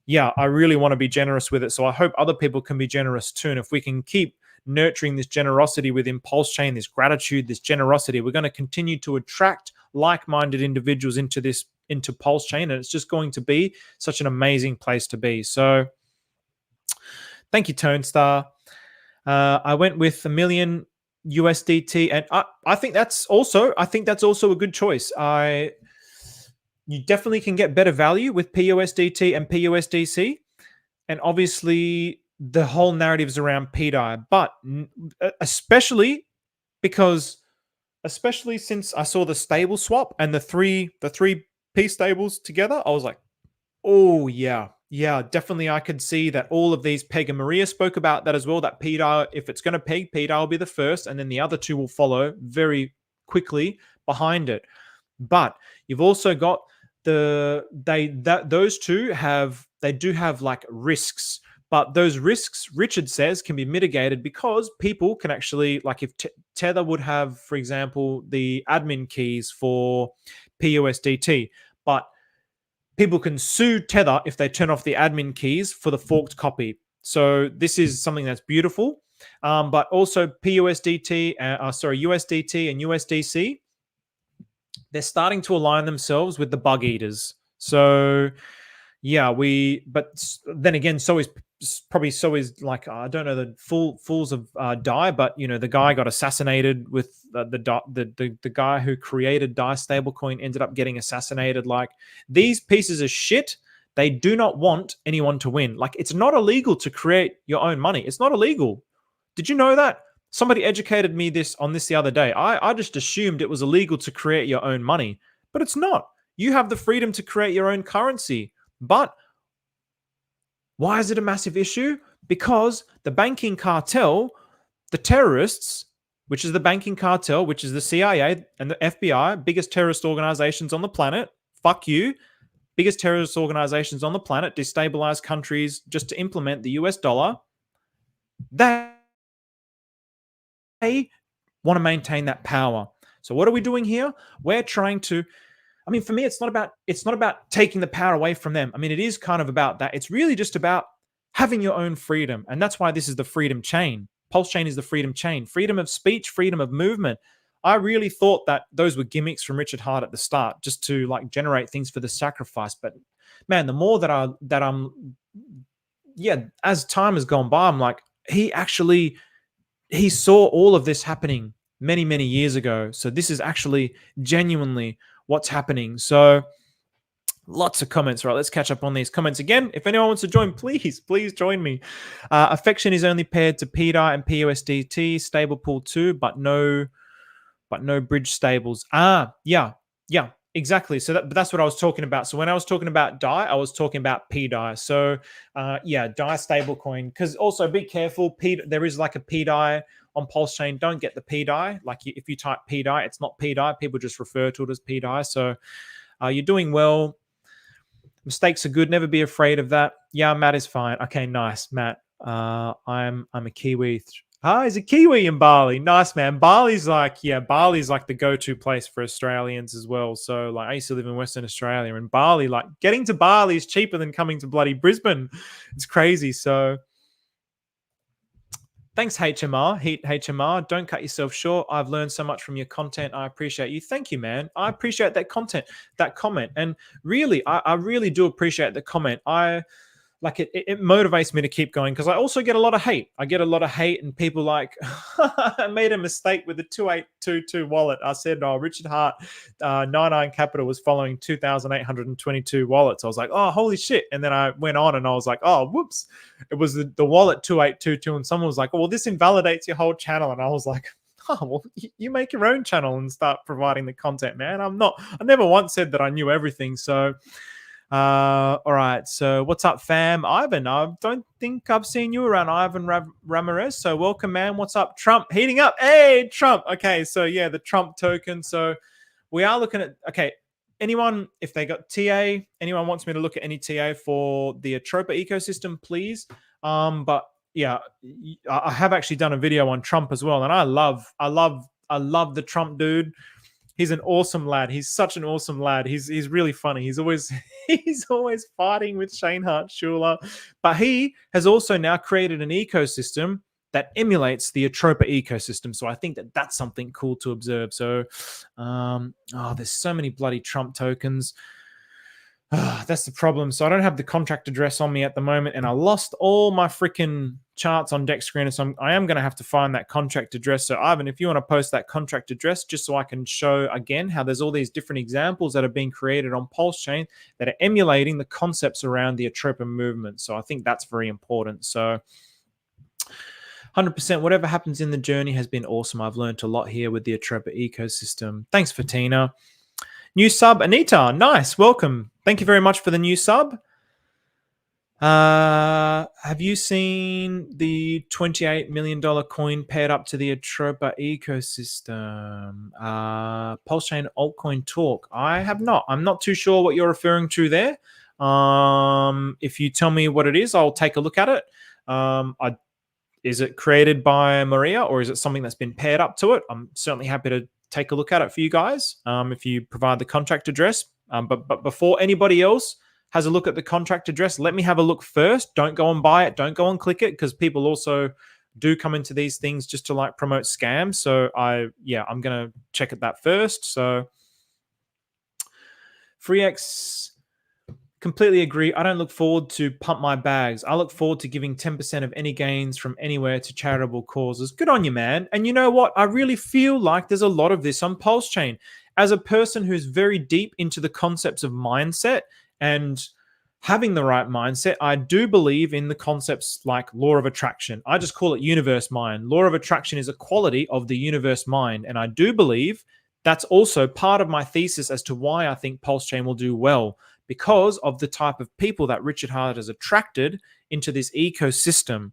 yeah, I really want to be generous with it. So I hope other people can be generous too. And if we can keep nurturing this generosity within PulseChain, this gratitude, this generosity, we're going to continue to attract like-minded individuals into PulseChain. And it's just going to be such an amazing place to be. So thank you, Tonestar. I went with $1 million USDT, and I think that's also a good choice. You definitely can get better value with PUSDT and PUSDC, and obviously the whole narrative is around PDI, but especially since I saw the stable swap and the three P stables together, I was like, oh yeah. Yeah, definitely. I could see that all of these peg, and Maria spoke about that as well, that PDI, if it's going to peg, PDI will be the first, and then the other two will follow very quickly behind it. But you've also got those two do have like risks, but those risks, Richard says, can be mitigated because people can actually, like if Tether would have, for example, the admin keys for PUSDT, but people can sue Tether if they turn off the admin keys for the forked copy. So this is something that's beautiful. But also USDT and USDC, they're starting to align themselves with the bug eaters. So yeah, but then again, so is like, I don't know, the fools of DAI, but the guy got assassinated with the guy who created DAI stablecoin ended up getting assassinated. Like, these pieces of shit, they do not want anyone to win. Like, it's not illegal to create your own money. It's not illegal. Did you know that? Somebody educated me on this the other day. I just assumed it was illegal to create your own money, but it's not. You have the freedom to create your own currency. But why is it a massive issue? Because the banking cartel, the terrorists, which is the banking cartel, which is the CIA and the FBI, biggest terrorist organizations on the planet, fuck you, biggest terrorist organizations on the planet, destabilize countries just to implement the US dollar. They want to maintain that power. So what are we doing here? We're trying to, I mean, for me, it's not about taking the power away from them. I mean, it is kind of about that. It's really just about having your own freedom. And that's why this is the freedom chain. PulseChain is the freedom chain. Freedom of speech, freedom of movement. I really thought that those were gimmicks from Richard Hart at the start, just to like generate things for the sacrifice. But man, the more that I'm as time has gone by, I'm like, he saw all of this happening many, many years ago. So this is actually genuinely what's happening. So lots of comments, right? Let's catch up on these comments again. If anyone wants to join, please join me. Affection is only paired to PDI and PUSDT, stable pool 2, but no bridge stables. Yeah, exactly. So that's what I was talking about. So when I was talking about DAI, I was talking about PDI. So DAI stablecoin, because also be careful. There is like a PDI on PulseChain. Don't get the PDI. Like if you type PDI, it's not PDI. People just refer to it as PDI. So you're doing well. Mistakes are good. Never be afraid of that. Yeah, Matt is fine. Okay, nice, Matt. I'm a Kiwi. He's a Kiwi in Bali. Nice, man. Bali's like the go-to place for Australians as well. So like, I used to live in Western Australia, and Bali, like getting to Bali is cheaper than coming to bloody Brisbane. It's crazy. So thanks, HMR. Heat HMR. Don't cut yourself short. I've learned so much from your content. I appreciate you. Thank you, man. I appreciate that comment. And really, I really do appreciate the comment. It motivates me to keep going, because I also get a lot of hate. I get a lot of hate, and people like, I made a mistake with the 2822 wallet. I said, Richard Hart, 99 Capital was following 2,822 wallets. I was like, oh, holy shit. And then I went on and I was like, oh, whoops. It was the wallet 2822. And someone was like, oh, well, this invalidates your whole channel. And I was like, oh, well, you make your own channel and start providing the content, man. I never once said that I knew everything. So, all right. So what's up, fam? Ivan, I don't think I've seen you around, Ivan Ramirez. So welcome, man. What's up? Trump heating up. Hey, Trump. Okay. So yeah, the Trump token. So we are looking at, okay. Anyone, if they got TA, anyone wants me to look at any TA for the Atropa ecosystem, please. But yeah, I have actually done a video on Trump as well. And I love the Trump dude. He's an awesome lad. He's such an awesome lad. He's really funny. He's always fighting with Shane Hart-Schuler. But he has also now created an ecosystem that emulates the Atropa ecosystem. So I think that's something cool to observe. So, there's so many bloody Trump tokens. That's the problem. So I don't have the contract address on me at the moment, and I lost all my freaking charts on deck screen. So I am going to have to find that contract address. So Ivan, if you want to post that contract address, just so I can show again how there's all these different examples that are being created on PulseChain that are emulating the concepts around the Atropa movement. So I think that's very important. So 100%, whatever happens in the journey has been awesome. I've learned a lot here with the Atropa ecosystem. Thanks, Fatina. New sub, Anita. Nice. Welcome. Thank you very much for the new sub. Have you seen the $28 million coin paired up to the Atropa ecosystem? PulseChain altcoin talk. I have not. I'm not too sure what you're referring to there. If you tell me what it is, I'll take a look at it. Is it created by Maria, or is it something that's been paired up to it? I'm certainly happy to take a look at it for you guys if you provide the contract address. But before anybody else has a look at the contract address, let me have a look first. Don't go and buy it. Don't go and click it, because people also do come into these things just to like promote scams. So I'm going to check at that first. So FreeX completely agree. I don't look forward to pump my bags. I look forward to giving 10% of any gains from anywhere to charitable causes. Good on you, man. And you know what? I really feel like there's a lot of this on PulseChain. As a person who's very deep into the concepts of mindset and having the right mindset, I do believe in the concepts like law of attraction. I just call it universe mind. Law of attraction is a quality of the universe mind. And I do believe that's also part of my thesis as to why I think PulseChain will do well, because of the type of people that Richard Hart has attracted into this ecosystem.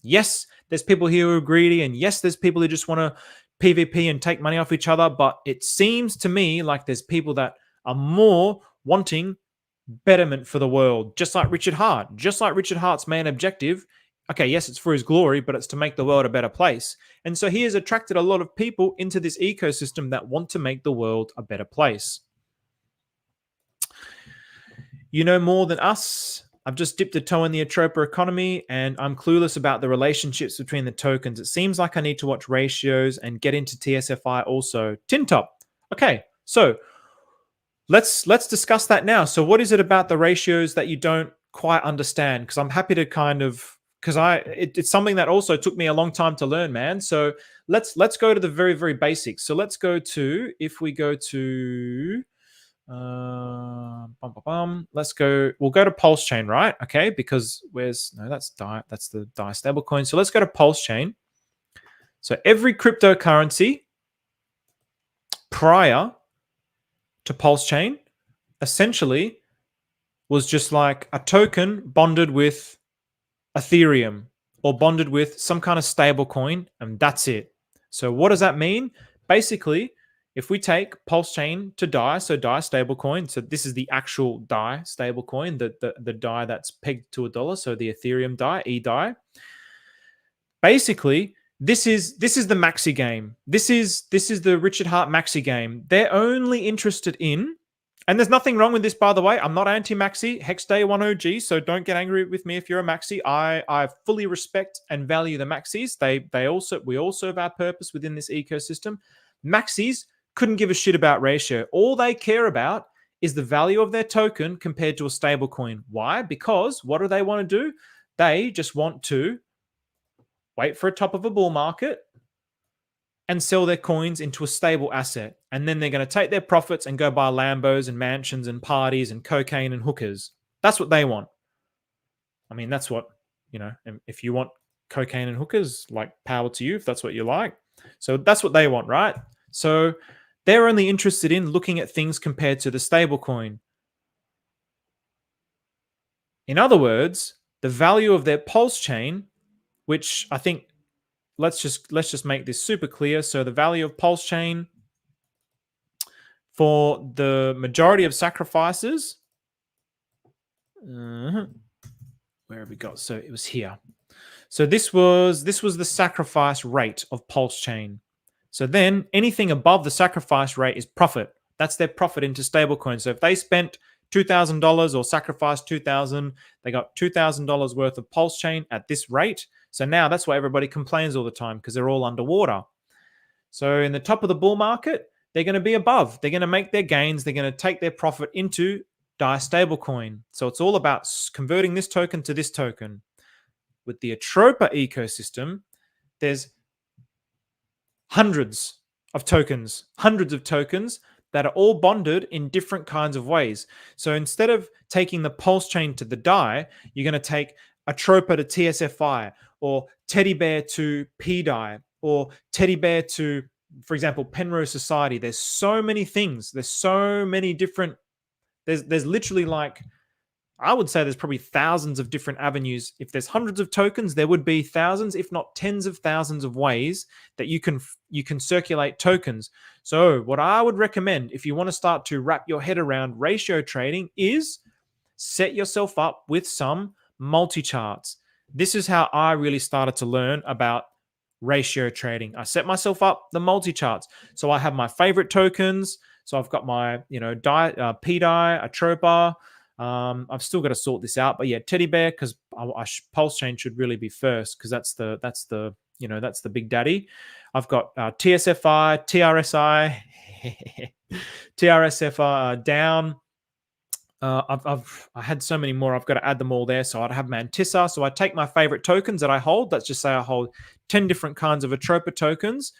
Yes, there's people here who are greedy, and yes, there's people who just want to PvP and take money off each other, but it seems to me like there's people that are more wanting betterment for the world, just like Richard Hart. Just like Richard Hart's main objective, okay, yes, it's for his glory, but it's to make the world a better place. And so he has attracted a lot of people into this ecosystem that want to make the world a better place. You know more than us. I've just dipped a toe in the Atropa economy, and I'm clueless about the relationships between the tokens. It seems like I need to watch ratios and get into TSFI also. Tintop. Okay, so let's discuss that now. So what is it about the ratios that you don't quite understand? Because I'm happy to kind of, because it's something that also took me a long time to learn, man. So let's go to the very, very basics. So let's go to, if we go to let's go, we'll go to PulseChain, right? Okay, because that's the DAI stablecoin. So let's go to PulseChain. So every cryptocurrency prior to PulseChain essentially was just like a token bonded with Ethereum or bonded with some kind of stablecoin, and that's it. So what does that mean? Basically, if we take PulseChain to DAI, so DAI stablecoin, so this is the actual DAI stablecoin, the DAI that's pegged to $1, so the Ethereum DAI, eDAI. Basically, this is the maxi game. This is the Richard Hart maxi game. They're only interested in, and there's nothing wrong with this, by the way. I'm not anti-maxi, Hex Day 1 OG, so don't get angry with me if you're a maxi. I fully respect and value the maxis. We all serve our purpose within this ecosystem. Maxis couldn't give a shit about ratio. All they care about is the value of their token compared to a stable coin. Why? Because what do they want to do? They just want to wait for a top of a bull market and sell their coins into a stable asset. And then they're going to take their profits and go buy Lambos and mansions and parties and cocaine and hookers. That's what they want. I mean, that's what, if you want cocaine and hookers, like, power to you if that's what you like. So that's what they want, right? So they're only interested in looking at things compared to the stablecoin. In other words, the value of their PulseChain, which I think, let's just make this super clear. So the value of PulseChain for the majority of sacrifices, where have we got? So it was here. So this was the sacrifice rate of PulseChain. So then anything above the sacrifice rate is profit. That's their profit into stablecoin. So if they spent $2,000 or sacrificed $2,000, they got $2,000 worth of PulseChain at this rate. So now that's why everybody complains all the time, because they're all underwater. So in the top of the bull market, they're going to be above. They're going to make their gains. They're going to take their profit into DAI stablecoin. So it's all about converting this token to this token. With the Atropa ecosystem, there's hundreds of tokens that are all bonded in different kinds of ways. So instead of taking the PulseChain to the DAI, you're going to take Atropa to TSFI, or Teddy Bear to PDAI, or Teddy Bear to, for example, Penrose Society. There's so many things. There's so many different, there's literally, like, I would say there's probably thousands of different avenues. If there's hundreds of tokens, there would be thousands, if not tens of thousands of ways that you can circulate tokens. So what I would recommend, if you want to start to wrap your head around ratio trading, is set yourself up with some multi-charts. This is how I really started to learn about ratio trading. I set myself up the multi-charts. So I have my favorite tokens. So I've got my, PDAI, Atropa. I've still got to sort this out, but yeah, Teddy Bear, because PulseChain should really be first, because that's the big daddy. I've got TSFI, TRSI, TRSFI down, I had so many more. I've got to add them all there. So I'd have Mantissa. So I take my favorite tokens that I hold. Let's just say I hold 10 different kinds of Atropa tokens,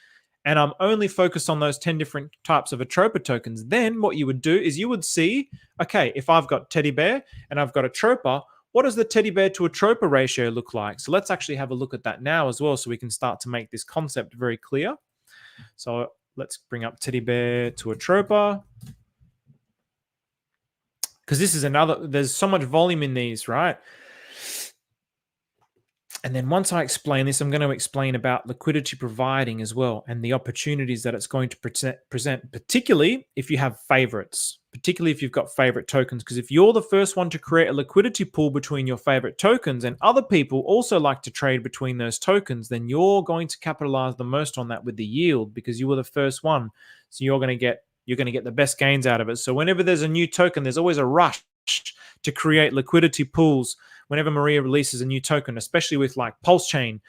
and I'm only focused on those 10 different types of Atropa tokens. Then what you would do is you would see, okay, if I've got teddy bear and I've got Atropa, what does the teddy bear to Atropa ratio look like? So let's actually have a look at that now as well, so we can start to make this concept very clear. So let's bring up teddy bear to Atropa, because this is another, there's so much volume in these, right? And then once I explain this, I'm going to explain about liquidity providing as well, and the opportunities that it's going to present, particularly if you have favorites, particularly if you've got favorite tokens. Because if you're the first one to create a liquidity pool between your favorite tokens, and other people also like to trade between those tokens, then you're going to capitalize the most on that with the yield, because you were the first one. So you're going to get the best gains out of it. So whenever there's a new token, there's always a rush to create liquidity pools whenever Maria releases a new token, especially with like PulseChain.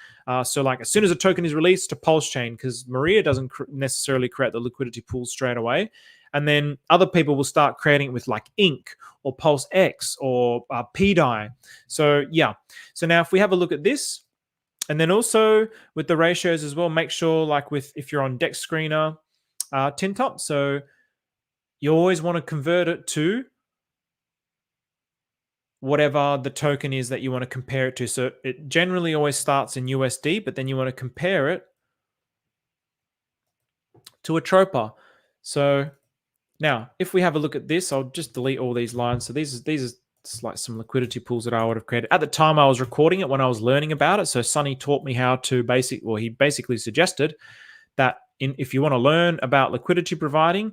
So like as soon as a token is released to PulseChain, because Maria doesn't necessarily create the liquidity pool straight away. And then other people will start creating it with like Inc. or PulseX or Pt I. So yeah. So now if we have a look at this, and then also with the ratios as well, make sure like if you're on Dex Screener, Tintop, so you always want to convert it to whatever the token is that you want to compare it to. So it generally always starts in USD, but then you want to compare it to Atropa. So now, if we have a look at this, I'll just delete all these lines. So these are like some liquidity pools that I would have created. At the time I was recording it, when I was learning about it, so Sonny taught me how to he basically suggested that if you want to learn about liquidity providing,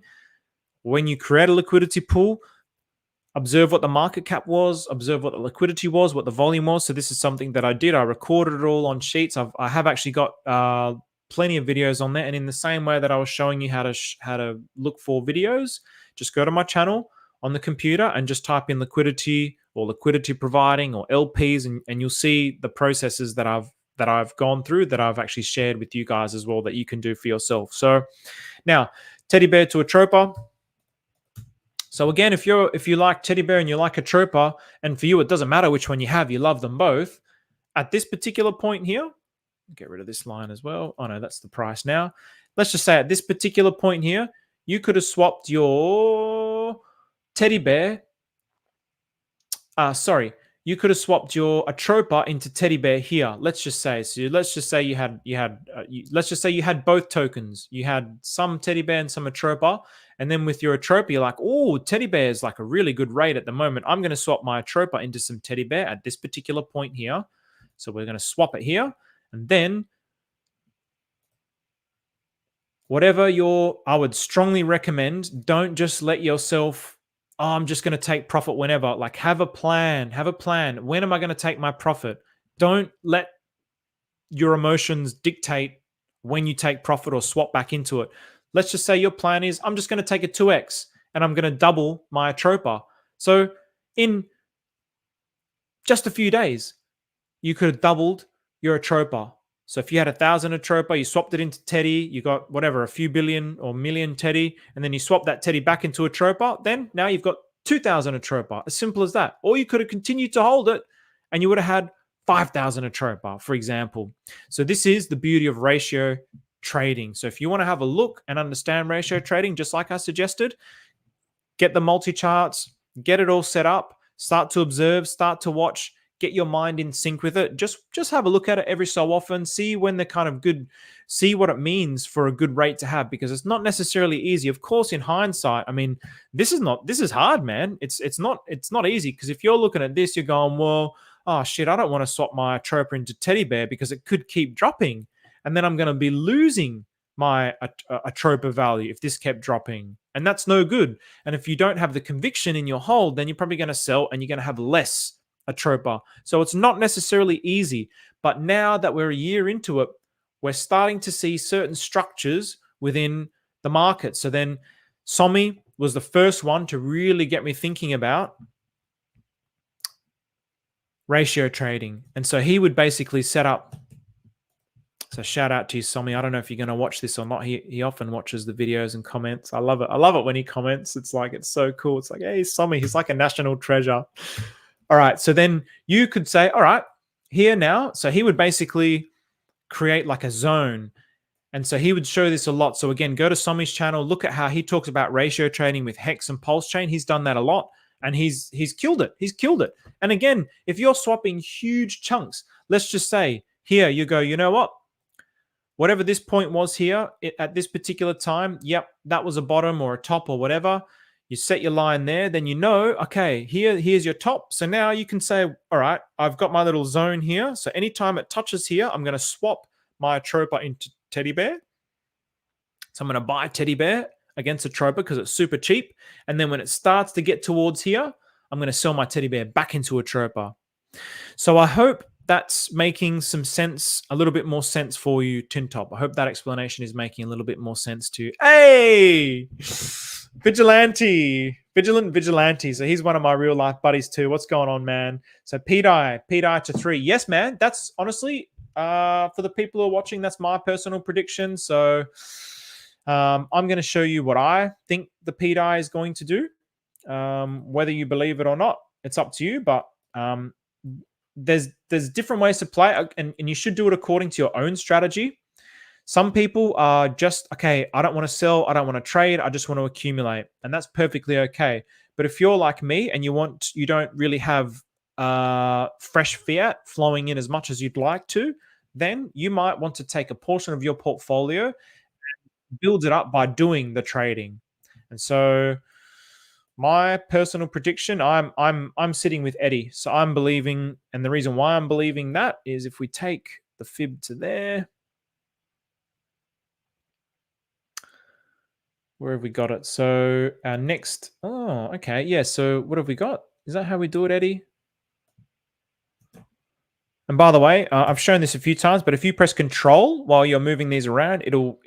when you create a liquidity pool, observe what the market cap was, observe what the liquidity was, what the volume was. So this is something that I did. I recorded it all on sheets. I have actually got plenty of videos on there. And in the same way that I was showing you how to look for videos, just go to my channel on the computer and just type in liquidity or liquidity providing or LPs, and you'll see the processes that I've gone through, that I've actually shared with you guys as well, that you can do for yourself. So now, teddy bear to Atropa. So again, if you like teddy bear and you like Atropa, and for you it doesn't matter which one you have, you love them both. At this particular point here, get rid of this line as well. Oh no, that's the price now. Let's just say at this particular point here, you could have swapped your teddy bear. You could have swapped your Atropa into teddy bear here. Let's just say. So let's just say you had both tokens. You had some teddy bear and some Atropa, and then with your Atropa, you're like, oh, teddy bear is like a really good rate at the moment. I'm going to swap my Atropa into some teddy bear at this particular point here. So we're going to swap it here, and then I would strongly recommend, don't just let yourself, oh, I'm just going to take profit whenever. Like have a plan. When am I going to take my profit? Don't let your emotions dictate when you take profit or swap back into it. Let's just say your plan is, I'm just going to take a 2x and I'm going to double my Atropa. So in just a few days, you could have doubled your Atropa. So if you had 1,000 Atropa, you swapped it into Teddy, you got whatever, a few billion or million Teddy, and then you swap that Teddy back into Atropa, then now you've got 2,000 Atropa. As simple as that. Or you could have continued to hold it and you would have had 5,000 Atropa, for example. So this is the beauty of ratio trading. So if you want to have a look and understand ratio trading, just like I suggested, get the multi-charts, get it all set up, start to observe, start to watch, get your mind in sync with it. Just have a look at it every so often, see when they're kind of good, see what it means for a good rate to have, because it's not necessarily easy. Of course, in hindsight, I mean, this is hard, man. It's not easy, because if you're looking at this, you're going, well, oh shit, I don't want to swap my Atropa into teddy bear because it could keep dropping, and then I'm going to be losing my Atropa value if this kept dropping, and that's no good. And if you don't have the conviction in your hold, then you're probably going to sell and you're going to have less Atropa. So it's not necessarily easy, but now that we're a year into it, we're starting to see certain structures within the market. So then Somi was the first one to really get me thinking about ratio trading. And so he would basically set up So shout out to you, Somi. I don't know if you're going to watch this or not. He often watches the videos and comments. I love it. I love it when he comments. It's like, it's so cool. It's like, hey, Somi, he's like a national treasure. All right. So then you could say, all right, here now. So he would basically create like a zone. And so he would show this a lot. So again, go to Somi's channel, look at how he talks about ratio trading with Hex and PulseChain. He's done that a lot and he's killed it. He's killed it. And again, if you're swapping huge chunks, let's just say here you go, you know what? Whatever this point was here at this particular time, yep, that was a bottom or a top or whatever. You set your line there, then you know, okay, here's your top. So now you can say, all right, I've got my little zone here. So anytime it touches here, I'm going to swap my Atropa into Teddy Bear. So I'm going to buy Teddy Bear against Atropa because it's super cheap. And then when it starts to get towards here, I'm going to sell my Teddy Bear back into Atropa. So I hope that's making some sense, a little bit more sense for you, Tin Top. I hope that explanation is making a little bit more sense to you. Hey, Vigilant Vigilante. So he's one of my real life buddies too. What's going on, man? So Pt I to 3. Yes, man. That's honestly, for the people who are watching, that's my personal prediction. So I'm going to show you what I think the Pt I is going to do. Whether you believe it or not, it's up to you. But there's different ways to play, and you should do it according to your own strategy. Some people are just, okay, I don't want to sell, I don't want to trade, I just want to accumulate, and that's perfectly okay. But if you're like me and you don't really have fresh fiat flowing in as much as you'd like to, then you might want to take a portion of your portfolio and build it up by doing the trading. And so my personal prediction, I'm sitting with Eddie. So I'm believing, and the reason why I'm believing that is if we take the fib to there, where have we got it? So our next, oh, okay. Yeah. So what have we got? Is that how we do it, Eddie? And by the way, I've shown this a few times, but if you press Control while you're moving these around, it'll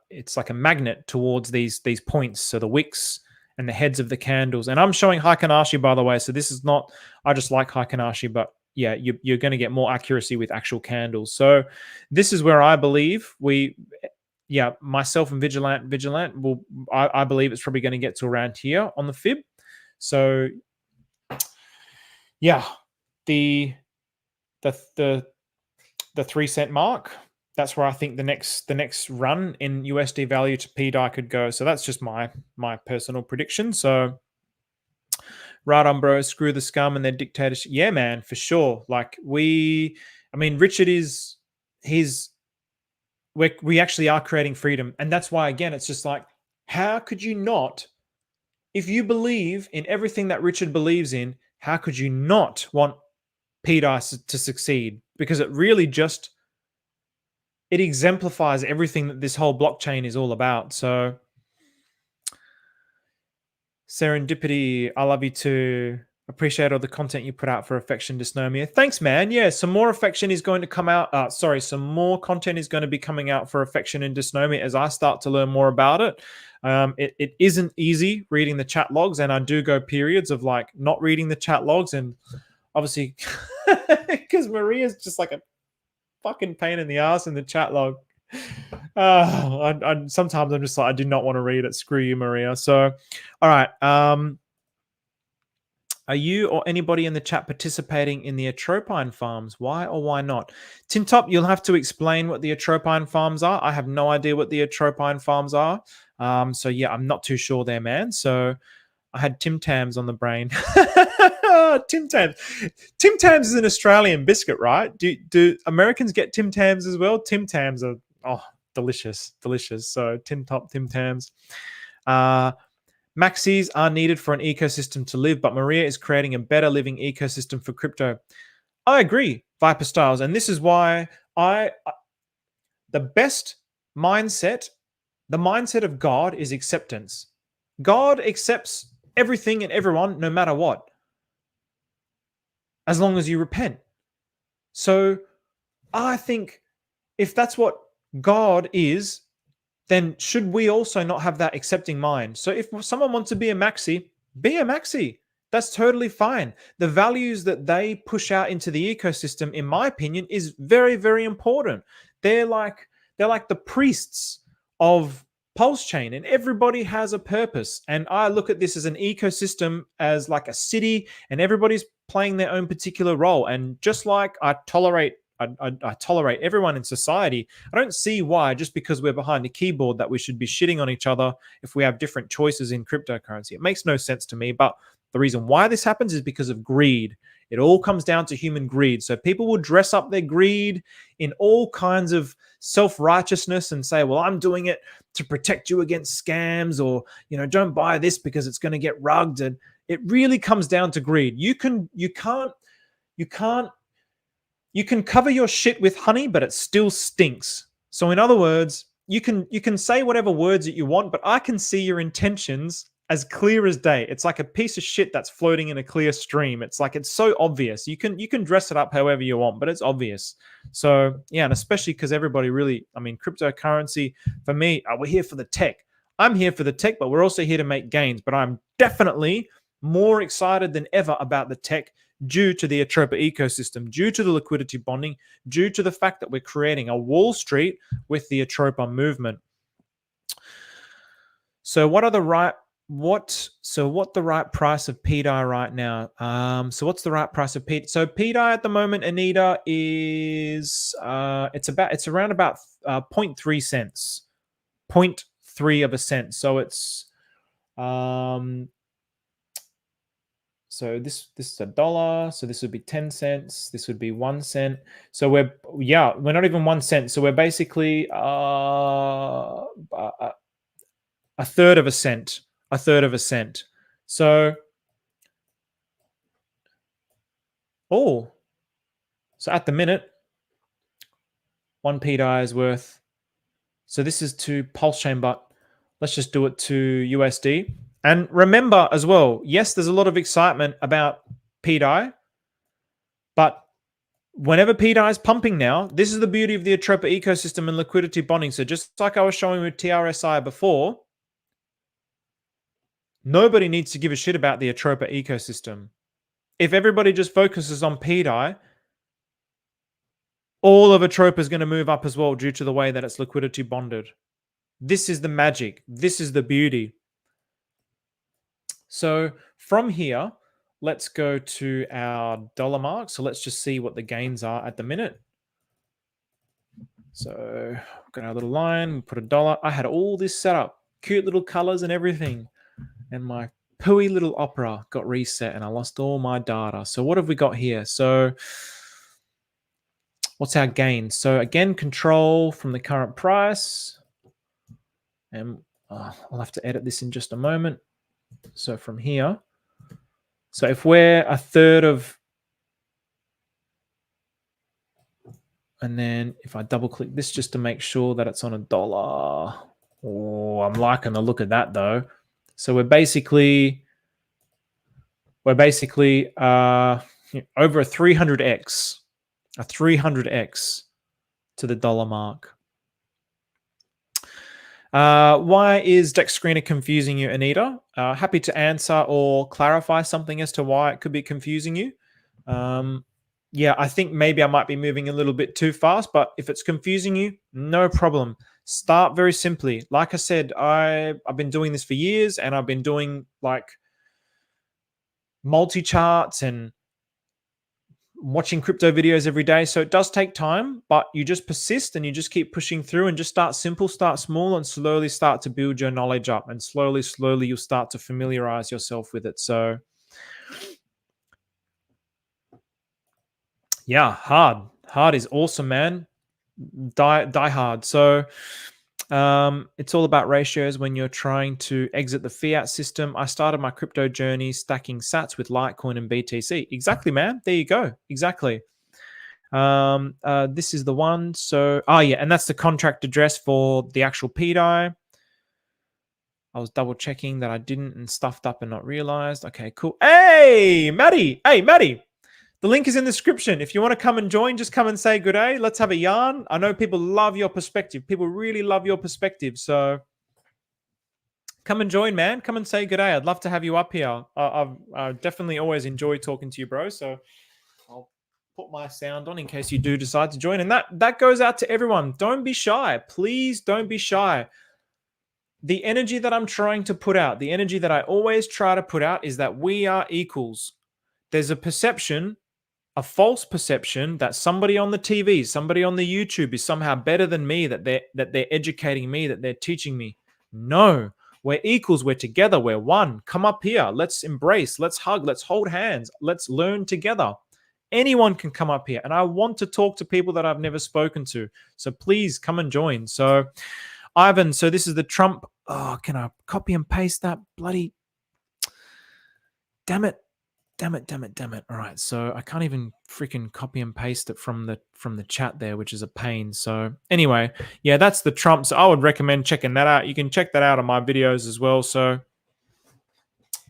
it's like a magnet towards these points. So the wicks and the heads of the candles. And I'm showing Heikin-Ashi, by the way. So this is not, I just like Heikin-Ashi, but yeah, you're going to get more accuracy with actual candles. So this is where I believe myself and Vigilant will, I believe it's probably going to get to around here on the fib. So yeah, the 3 cent mark, that's where I think the next run in USD value to Pt I could go. So that's just my personal prediction. So right on, bro, screw the scum and their dictatorship. Yeah, man, for sure. Like Richard we actually are creating freedom. And that's why, again, it's just like, how could you not, if you believe in everything that Richard believes in, how could you not want Pt I to succeed? Because it really just, it exemplifies everything that this whole blockchain is all about. So Serendipity, I love you too. Appreciate all the content you put out for Affection Dysnomia. Thanks, man. Yeah, some more affection is going to come out. Some more content is going to be coming out for Affection and Dysnomia as I start to learn more about it. It isn't easy reading the chat logs, and I do go periods of like not reading the chat logs, and obviously because Maria's just like a fucking pain in the ass in the chat log. Sometimes I'm just like, I do not want to read it. Screw you, Maria. So, all right. Are you or anybody in the chat participating in the Atropine farms? Why or why not? Tintop, you'll have to explain what the Atropine farms are. I have no idea what the Atropine farms are. So yeah, I'm not too sure there, man. So I had Tim Tams on the brain. Tim Tams. Tim Tams is an Australian biscuit, right? Do Americans get Tim Tams as well? Tim Tams are delicious. So Tim Tams. Maxis are needed for an ecosystem to live, but Maria is creating a better living ecosystem for crypto. I agree, Viper Styles, and this is why the best mindset, the mindset of God is acceptance. God accepts everything and everyone, no matter what, as long as you repent. So I think if that's what God is, then should we also not have that accepting mind? So if someone wants to be a maxi, be a maxi. That's totally fine. The values that they push out into the ecosystem, in my opinion, is very, very important. They're like they're like the priests of PulseChain, and everybody has a purpose. And I look at this as an ecosystem, as like a city, and everybody's playing their own particular role. And just like I tolerate I tolerate everyone in society, I don't see why, just because we're behind a keyboard, that we should be shitting on each other if we have different choices in cryptocurrency. It makes no sense to me. But the reason why this happens is because of greed. It all comes down to human greed. So people will dress up their greed in all kinds of self-righteousness and say, well, I'm doing it to protect you against scams, or, don't buy this because it's going to get rugged. And it really comes down to greed. You can cover your shit with honey, but it still stinks. So in other words, you can say whatever words that you want, but I can see your intentions as clear as day. It's like a piece of shit that's floating in a clear stream. It's like, it's so obvious. You can dress it up however you want, but it's obvious. So yeah, and especially because everybody really, cryptocurrency, for me, we're here for the tech. I'm here for the tech, but we're also here to make gains. But I'm definitely more excited than ever about the tech, due to the Atropa ecosystem, due to the liquidity bonding, due to the fact that we're creating a Wall Street with the Atropa movement. So what the right price of PDI right now? So what's the right price of PDI? So PDI at the moment, Anita, is it's around about 0.3 cents, 0.3 of a cent. So it's so this is $1. So this would be 10 cents. This would be 1 cent. So we're not even 1 cent. So we're basically a third of a cent. A third of a cent. So so at the minute, 1 PDI is worth. So this is to PulseChain, but let's just do it to USD. And remember as well, yes, there's a lot of excitement about PDI, but whenever PDI is pumping now, this is the beauty of the Atropa ecosystem and liquidity bonding. So just like I was showing with TRSI before, nobody needs to give a shit about the Atropa ecosystem. If everybody just focuses on PDI, all of Atropa is going to move up as well, due to the way that it's liquidity bonded. This is the magic. This is the beauty. So from here, let's go to our dollar mark. So let's just see what the gains are at the minute. So got our little line, put $1. I had all this set up, cute little colors and everything. And my pooey little opera got reset and I lost all my data. So what have we got here? So what's our gain? So again, control from the current price. And I'll have to edit this in just a moment. So from here, so if we're a third of, and then if I double click this just to make sure that it's on $1. Oh, I'm liking the look of that though. So we're basically over a 300x, a 300x to the dollar mark. Why is Dex Screener confusing you, Anita? Happy to answer or clarify something as to why it could be confusing you. Yeah, I think maybe I might be moving a little bit too fast, but if it's confusing you, no problem. Start very simply. Like I said, I've been doing this for years, and I've been doing like multi-charts and watching crypto videos every day. So it does take time, but you just persist and you just keep pushing through, and just start simple, start small, and slowly start to build your knowledge up, and slowly you'll start to familiarize yourself with it. So yeah, hard is awesome, man. Die hard. So it's all about ratios when you're trying to exit the fiat system. I started my crypto journey stacking sats with Litecoin and BTC. Exactly, man. There you go. Exactly. This is the one. So, yeah, and that's the contract address for the actual PDI. I was double checking that I didn't and stuffed up and not realized. Okay, cool. Hey, Maddie. Hey, Maddie. The link is in the description. If you want to come and join, just come and say good day. Let's have a yarn. I know people love your perspective. People really love your perspective. So Come and join, man. Come and say good day. I'd love to have you up here. I definitely always enjoy talking to you, bro. So I'll put my sound on in case you do decide to join. And that goes out to everyone. Don't be shy. Please don't be shy. The energy that I'm trying to put out, the energy that I always try to put out is that we are equals. There's a perception, a false perception that somebody on the TV, somebody on the YouTube is somehow better than me, that they're educating me, that they're teaching me. No, we're equals, we're together, we're one. Come up here, let's embrace, let's hug, let's hold hands, let's learn together. Anyone can come up here, and I want to talk to people that I've never spoken to. So please come and join. So Ivan, so this is the Trump. Oh, can I copy and paste that bloody? Damn it. Damn it. All right, so I can't even freaking copy and paste it from the chat there, which is a pain. So anyway, yeah, that's the Trump. So I would recommend checking that out. You can check that out on my videos as well. So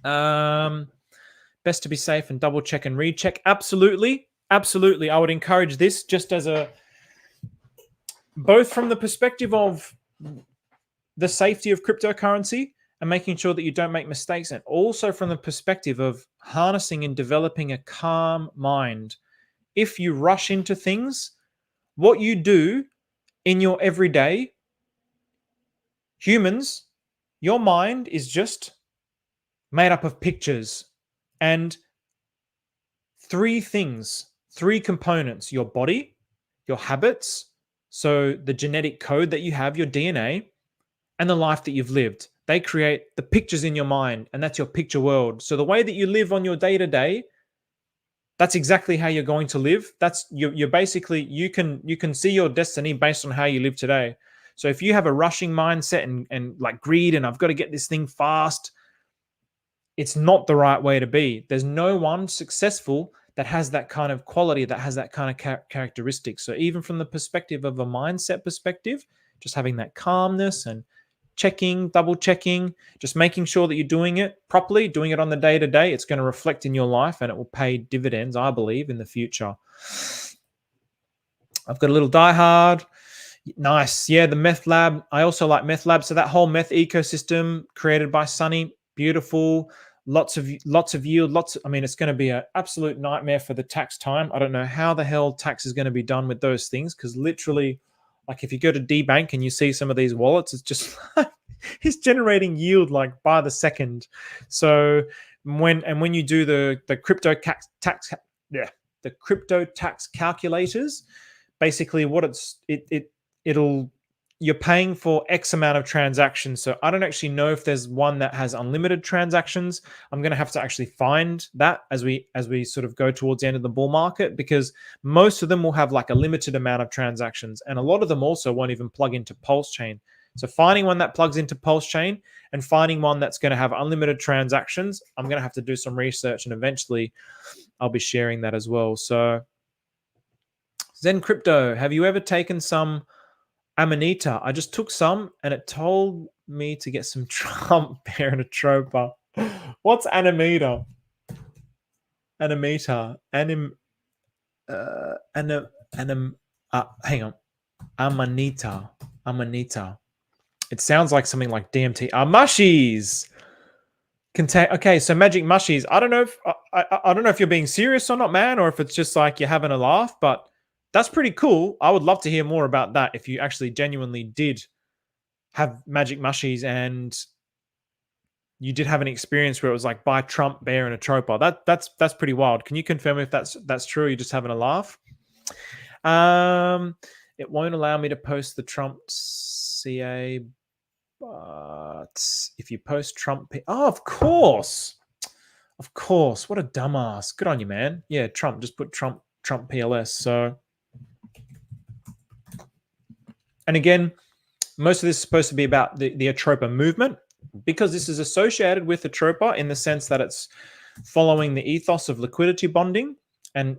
best to be safe and double check and recheck. Absolutely. I would encourage this just as both from the perspective of the safety of cryptocurrency and making sure that you don't make mistakes, and also from the perspective of harnessing and developing a calm mind. If you rush into things, what you do in your everyday, humans, your mind is just made up of pictures and three components: your body, your habits, so the genetic code that you have, your DNA, and the life that you've lived. They create the pictures in your mind, and that's your picture world. So the way that you live on your day-to-day, that's exactly how you're going to live. That's you're basically, you can see your destiny based on how you live today. So if you have a rushing mindset and like greed and I've got to get this thing fast, it's not the right way to be. There's no one successful that has that kind of quality, that has that kind of characteristic. So even from the perspective of a mindset perspective, just having that calmness and double checking, just making sure that you're doing it properly, doing it on the day-to-day, it's going to reflect in your life and it will pay dividends, I believe, in the future. I've got a little diehard. Nice. Yeah, the Meth Lab. I also like Meth Lab. So that whole meth ecosystem created by Sunny, beautiful. Lots of yield. I mean, it's going to be an absolute nightmare for the tax time. I don't know how the hell tax is going to be done with those things, because literally, like if you go to DBank and you see some of these wallets, it's just it's generating yield like by the second. So when you do the crypto tax, the crypto tax calculators, basically what you're paying for X amount of transactions. So I don't actually know if there's one that has unlimited transactions. I'm going to have to actually find that as we sort of go towards the end of the bull market, because most of them will have like a limited amount of transactions, and a lot of them also won't even plug into PulseChain. So finding one that plugs into PulseChain and finding one that's going to have unlimited transactions, I'm going to have to do some research, and eventually I'll be sharing that as well. So Zen Crypto, have you ever taken some Amanita? I just took some and it told me to get some Trump Bear and Atropa. What's Amanita? Amanita. Hang on. Amanita. It sounds like something like DMT. Mushies. Okay, so magic mushies. I don't know if I don't know if you're being serious or not, man, or if it's just like you're having a laugh, but that's pretty cool. I would love to hear more about that if you actually genuinely did have magic mushies and you did have an experience where it was like buy Trump, Bear, and Atropa. That's pretty wild. Can you confirm if that's true? Or you're just having a laugh? It won't allow me to post the Trump CA, but if you post Trump, of course. What a dumbass. Good on you, man. Yeah, Trump. Just put Trump PLS. So. And again, most of this is supposed to be about the Atropa movement, because this is associated with Atropa in the sense that it's following the ethos of liquidity bonding and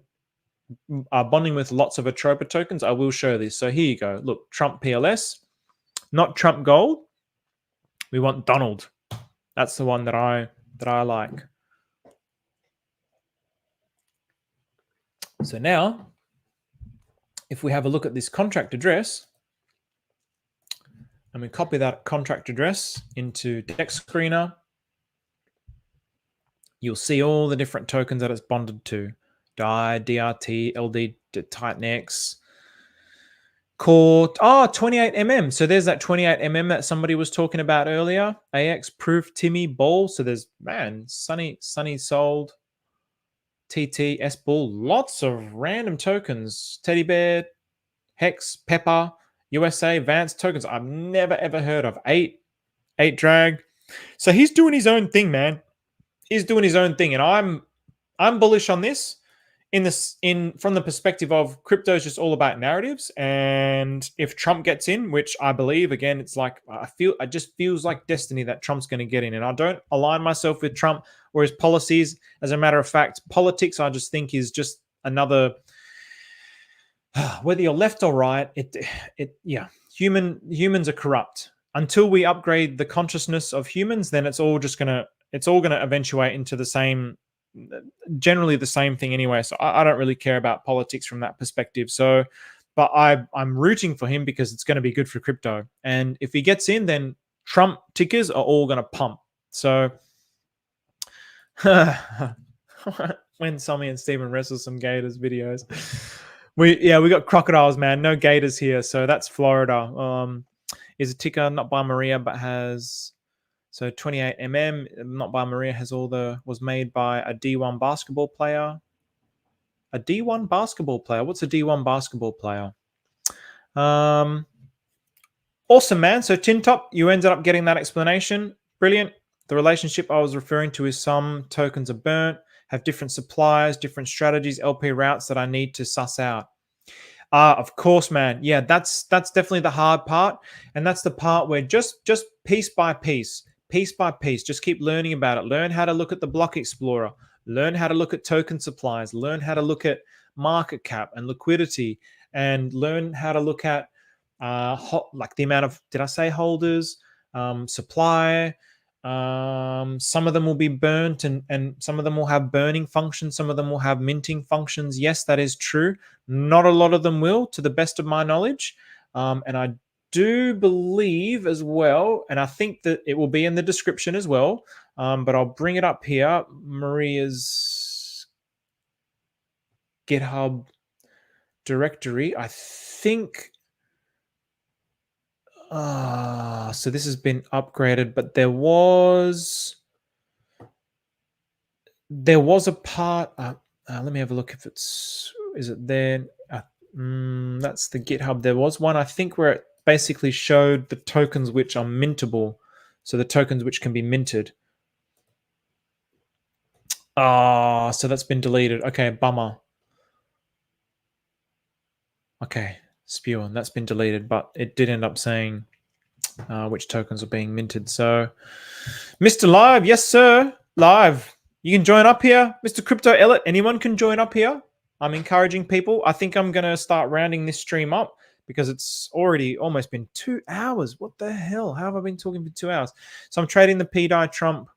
bonding with lots of Atropa tokens. I will show this. So here you go. Look, Trump PLS, not Trump Gold. We want Donald. That's the one that I like. So now, if we have a look at this contract address, and we copy that contract address into Dex Screener, you'll see all the different tokens that it's bonded to. DI, DRT, LD, Titanx, Core. Oh, 28mm. So there's that 28mm that somebody was talking about earlier. AX, Proof, Timmy, Ball. So there's, man, Sunny sold, TT, S Bull. Lots of random tokens. Teddy Bear, Hex, Pepper, USA, Vance tokens I've never ever heard of. 8 Drag. So he's doing his own thing, man. He's doing his own thing, and I'm bullish on this from the perspective of crypto is just all about narratives. And if Trump gets in, which I believe, again, it's like it just feels like destiny that Trump's going to get in. And I don't align myself with Trump or his policies. As a matter of fact, politics I just think is just another, whether you're left or right, humans are corrupt. Until we upgrade the consciousness of humans, then it's all going to eventuate into generally the same thing anyway. So I don't really care about politics from that perspective. So, but I'm rooting for him because it's going to be good for crypto. And if he gets in, then Trump tickers are all going to pump. So when Sammy and Steven wrestle some gators videos, we got crocodiles, man. No gators here. So that's Florida. Is a ticker not by Maria, but has. So 28mm, not by Maria, was made by a D1 basketball player. A D1 basketball player? What's a D1 basketball player? Awesome, man. So Tintop, you ended up getting that explanation. Brilliant. The relationship I was referring to is some tokens are burnt, have different suppliers, different strategies, LP routes that I need to suss out. Of course, man. Yeah, that's definitely the hard part. And that's the part where just piece by piece, just keep learning about it. Learn how to look at the block explorer. Learn how to look at token supplies. Learn how to look at market cap and liquidity. And learn how to look at like the amount of, did I say holders, supply. Some of them will be burnt and some of them will have burning functions. Some of them will have minting functions. Yes, that is true. Not a lot of them will, to the best of my knowledge. And I do believe as well, and I think that it will be in the description as well, but I'll bring it up here. Maria's GitHub directory, I think. So this has been upgraded, but there was a part. Let me have a look if is it there? That's the GitHub. There was one, I think, where it basically showed the tokens which are mintable. So the tokens which can be minted. So that's been deleted. Okay, bummer. Okay, spewing. That's been deleted, but it did end up saying which tokens are being minted. So, Mr. Live, yes, sir. Live. You can join up here. Mr. Crypto Elliot, anyone can join up here. I'm encouraging people. I think I'm going to start rounding this stream up because it's already almost been 2 hours. What the hell? How have I been talking for 2 hours? So I'm trading the Pt I Trump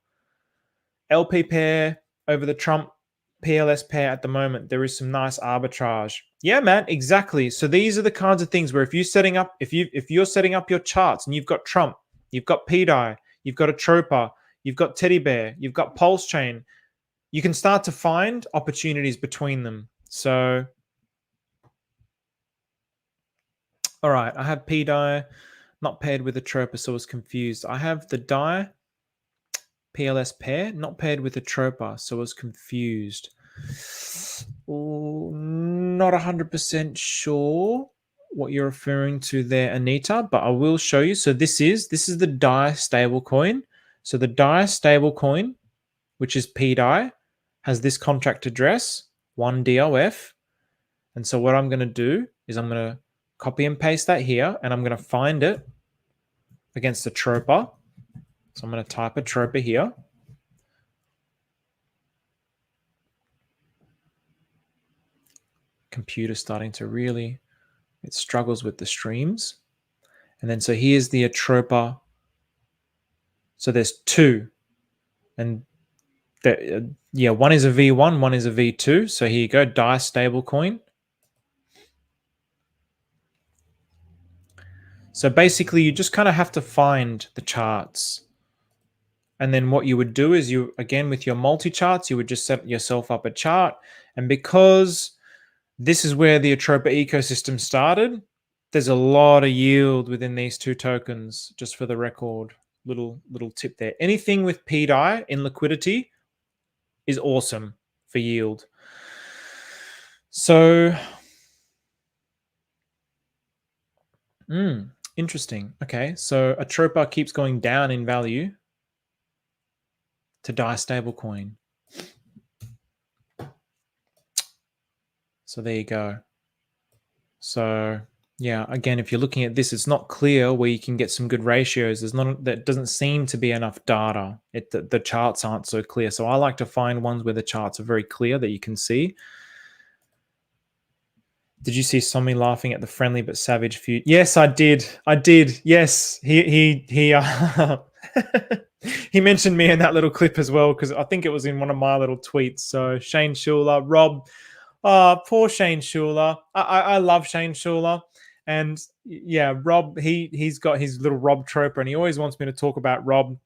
LP pair over the Trump PLS pair at the moment. There is some nice arbitrage. Yeah, man, exactly. So these are the kinds of things where if you're setting up your charts and you've got Trump, you've got Pt I, you've got Atropa, you've got Teddy Bear, you've got PulseChain, you can start to find opportunities between them. So, all right, I have Pt I not paired with Atropa, so I was confused. I have the DI PLS pair not paired with Atropa, so I was confused. Not 100% sure what you're referring to there, Anita, but I will show you. So this is the DI stablecoin. So the DI stablecoin, which is Pt I, has this contract address, 1DOF. And so what I'm going to do is I'm going to copy and paste that here, and I'm going to find it against Atropa. So I'm going to type Atropa here. Computer starting to really, it struggles with the streams. And then so here's the Atropa. So there's two. And one is a V1, one is a V2. So here you go, DI stablecoin. So basically, you just kind of have to find the charts. And then what you would do is you, again, with your multi-charts, you would just set yourself up a chart. And because this is where the Atropa ecosystem started, there's a lot of yield within these two tokens, just for the record. Little tip there. Anything with Pt I in liquidity is awesome for yield. So, interesting. Okay, so Atropa keeps going down in value to DAI stablecoin. So there you go. So yeah, again, if you're looking at this, it's not clear where you can get some good ratios. That doesn't seem to be enough data. The charts aren't so clear. So I like to find ones where the charts are very clear that you can see. Did you see Somi laughing at the friendly but savage feud? Yes, I did. Yes, he he mentioned me in that little clip as well, because I think it was in one of my little tweets. So Shane Schuler, Rob, poor Shane Schuler. I love Shane Schuler, and yeah, Rob. He's got his little Rob troper, and he always wants me to talk about Rob.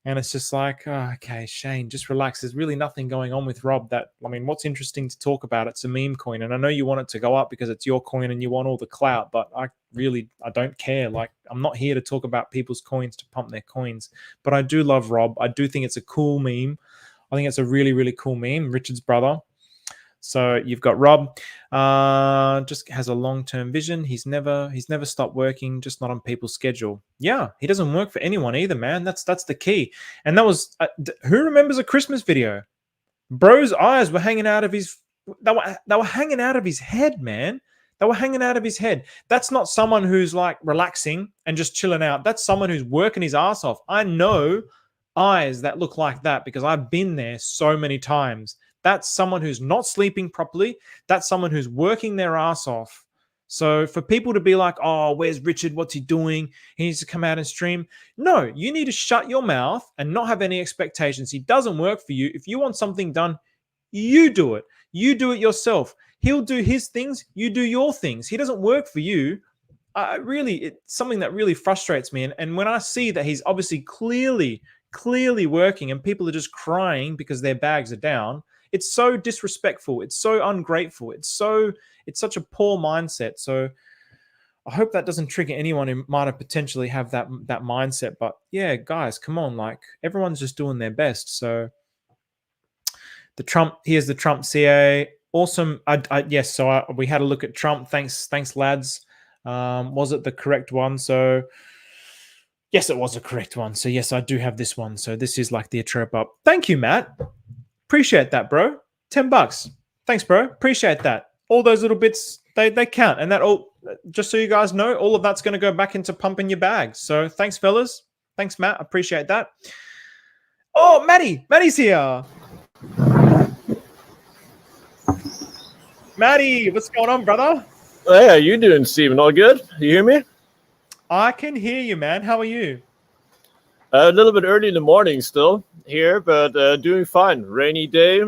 And it's just like, oh, okay, Shane, just relax. There's really nothing going on with Rob. What's interesting to talk about? It's a meme coin. And I know you want it to go up because it's your coin and you want all the clout, but I don't care. Like, I'm not here to talk about people's coins to pump their coins. But I do love Rob. I do think it's a cool meme. I think it's a really, really cool meme. Richard's brother. So you've got Rob, just has a long-term vision. He's never stopped working, just not on people's schedule. Yeah, he doesn't work for anyone either, man. That's the key. And that was who remembers a Christmas video? Bro's eyes were hanging out of his. They were hanging out of his head, man. They were hanging out of his head. That's not someone who's like relaxing and just chilling out. That's someone who's working his ass off. I know eyes that look like that because I've been there so many times. That's someone who's not sleeping properly. That's someone who's working their ass off. So for people to be like, oh, where's Richard? What's he doing? He needs to come out and stream. No, you need to shut your mouth and not have any expectations. He doesn't work for you. If you want something done, you do it. You do it yourself. He'll do his things. You do your things. He doesn't work for you. It's something that really frustrates me. And when I see that he's obviously clearly working and people are just crying because their bags are down, it's so disrespectful. It's so ungrateful. It's such a poor mindset. So I hope that doesn't trigger anyone who might have potentially have that mindset. But yeah, guys, come on. Like, everyone's just doing their best. So here's the Trump CA. Awesome. Yes. So we had a look at Trump. Thanks lads. Was it the correct one? So yes, it was a correct one. So yes, I do have this one. So this is like the Atropa. Thank you, Matt. Appreciate that, bro. $10. Thanks, bro. Appreciate that. All those little bits, they count. And that all, just so you guys know, all of that's going to go back into pumping your bags. So thanks, fellas. Thanks, Matt. Appreciate that. Oh, Matty's here. Matty, what's going on, brother? Hey, how you doing, Steven? All good? You hear me? I can hear you, man. How are you? A little bit early in the morning still here, but doing fine. Rainy day.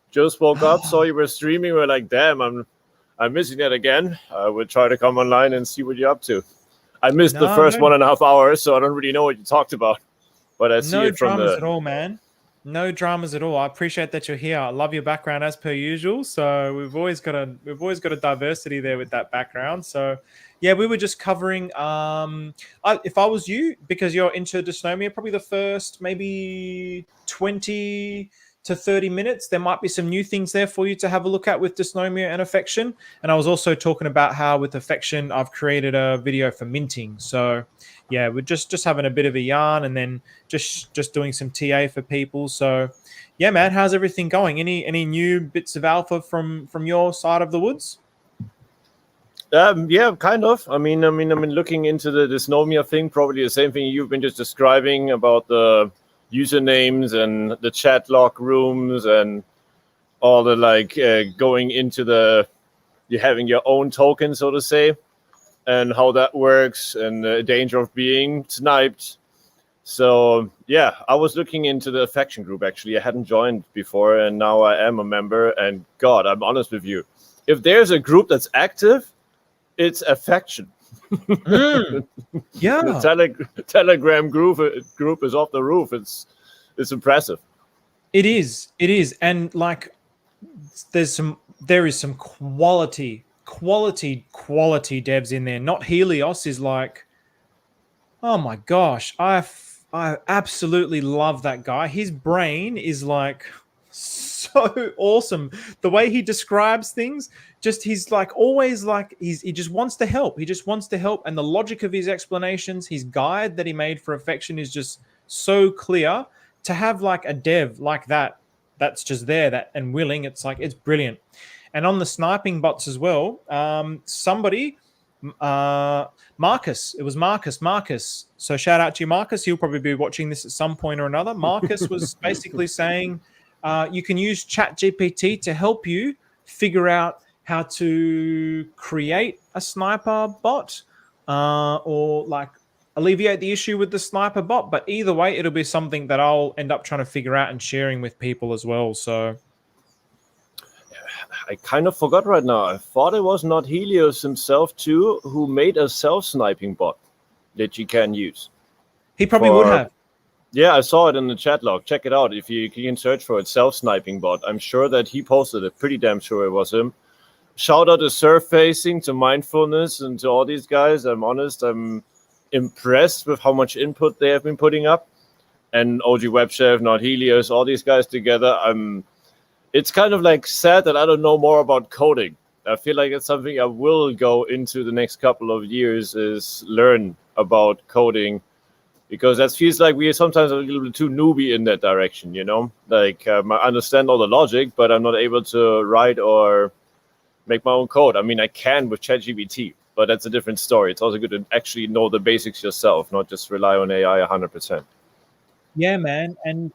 Just woke up, saw you were streaming. We're like, damn, I'm missing that again. I will try to come online and see what you're up to. I missed the first 1.5 hours, so I don't really know what you talked about. But I see it from No dramas at all, man. No dramas at all. I appreciate that you're here. I love your background as per usual. So we've always got a diversity there with that background. So yeah, we were just covering. If I was you, because you're into Dysnomia, probably the first maybe 20 to 30 minutes, there might be some new things there for you to have a look at with Dysnomia and affection. And I was also talking about how with affection, I've created a video for minting. So yeah, we're just having a bit of a yarn and then just doing some TA for people. So yeah, man, how's everything going? Any new bits of alpha from your side of the woods? Yeah, kind of. I mean, looking into the Dysnomia thing, probably the same thing you've been just describing about the usernames and the chat lock rooms and all the going into you having your own token, so to say, and how that works and the danger of being sniped. So yeah, I was looking into the affection group. Actually, I hadn't joined before, and now I am a member. And God, I'm honest with you, if there's a group that's active, it's affection. Yeah, The Telegram group is off the roof. It's impressive. it is. It is, and like, there is some quality devs in there. Not Helios is like, oh my gosh, I absolutely love that guy. His brain is like so awesome. The way he describes things, just he's like always like he just wants to help. He just wants to help, and the logic of his explanations, his guide that he made for Affection is just so clear. To have like a dev like that, that's just there, that and willing, it's like it's brilliant. And on the sniping bots as well, somebody. Marcus, it was Marcus. So shout out to you, Marcus. He'll probably be watching this at some point or another. Marcus was basically saying you can use ChatGPT to help you figure out how to create a sniper bot or like alleviate the issue with the sniper bot. But either way, it'll be something that I'll end up trying to figure out and sharing with people as well. So I kind of forgot right now. I thought it was not Helios himself too who made a self-sniping bot that you can use. He probably would have. Yeah, I saw it in the chat log. Check it out. If you can search for it, self-sniping bot. I'm sure that he posted it. Pretty damn sure it was him. Shout out to Surfacing, to Mindfulness, and to all these guys. I'm honest. I'm impressed with how much input they have been putting up. And OG Web Chef, Not Helios, all these guys together. It's kind of like sad that I don't know more about coding. I feel like it's something I will go into the next couple of years, is learn about coding, because that feels like we are sometimes a little bit too newbie in that direction, you know? Like I understand all the logic, but I'm not able to write or make my own code. I mean, I can with ChatGPT, but that's a different story. It's also good to actually know the basics yourself, not just rely on AI 100%. Yeah, man. And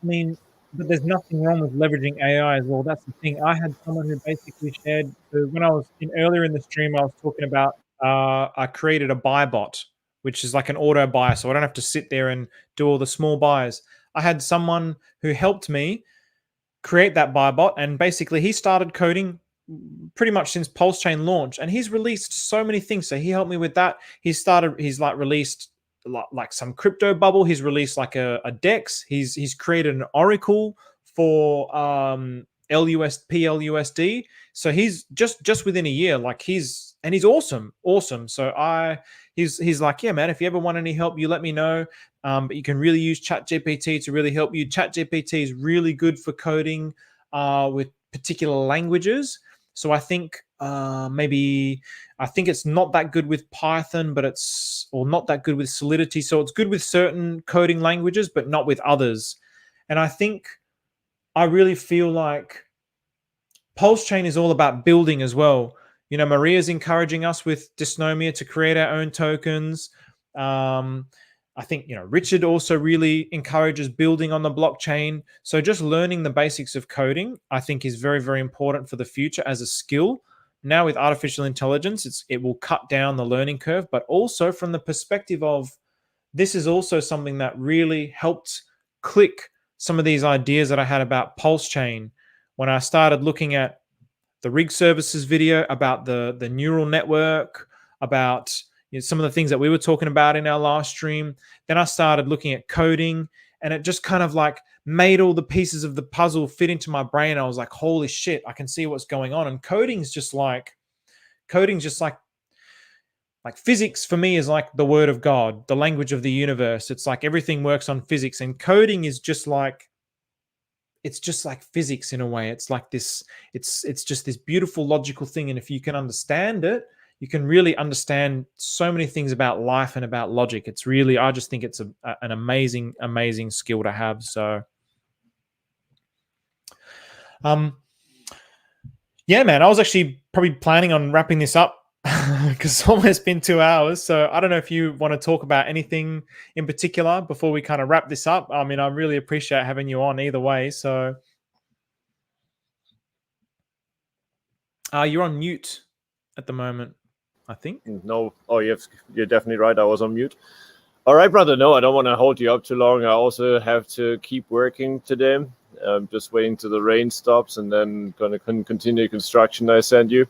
I mean, but there's nothing wrong with leveraging AI as well. That's the thing. I had someone who basically shared, when I was earlier in the stream, I was talking about I created a buy bot, which is like an auto buy, so I don't have to sit there and do all the small buys. I had someone who helped me create that buy bot, and basically he started coding pretty much since PulseChain launch, and he's released so many things. So he helped me with that. He's like released like some crypto bubble. He's released like a DEX. He's created an Oracle for PLUSD. So he's just within a year, like he's awesome. So he's like, yeah, man, if you ever want any help, you let me know. But you can really use ChatGPT to really help you. ChatGPT is really good for coding with particular languages. So I think I think it's not that good with Python, or not that good with Solidity. So it's good with certain coding languages, but not with others. And I really feel like PulseChain is all about building as well. You know, Maria's encouraging us with Dysnomia to create our own tokens. I think, you know, Richard also really encourages building on the blockchain. So just learning the basics of coding, I think, is very, very important for the future as a skill. Now with artificial intelligence, it will cut down the learning curve, but also from the perspective of this is also something that really helped click some of these ideas that I had about PulseChain when I started looking at the rig services video, about the neural network, about some of the things that we were talking about in our last stream. Then I started looking at coding, and it just kind of like made all the pieces of the puzzle fit into my brain. I was like, holy shit, I can see what's going on. And coding's just like physics for me is like the word of God, the language of the universe. It's like everything works on physics, and coding is just like, it's just like physics in a way. It's like this, it's just this beautiful logical thing. And if you can understand it, you can really understand so many things about life and about logic. It's really, I just think it's an amazing, amazing skill to have. So, yeah, man, I was actually probably planning on wrapping this up because it's almost been 2 hours. So I don't know if you want to talk about anything in particular before we kind of wrap this up. I mean, I really appreciate having you on either way. So you're on mute at the moment, I think. No. Oh, you're definitely right. I was on mute. All right, brother. No, I don't want to hold you up too long. I also have to keep working today. I'm just waiting till the rain stops and then going to continue construction I sent you.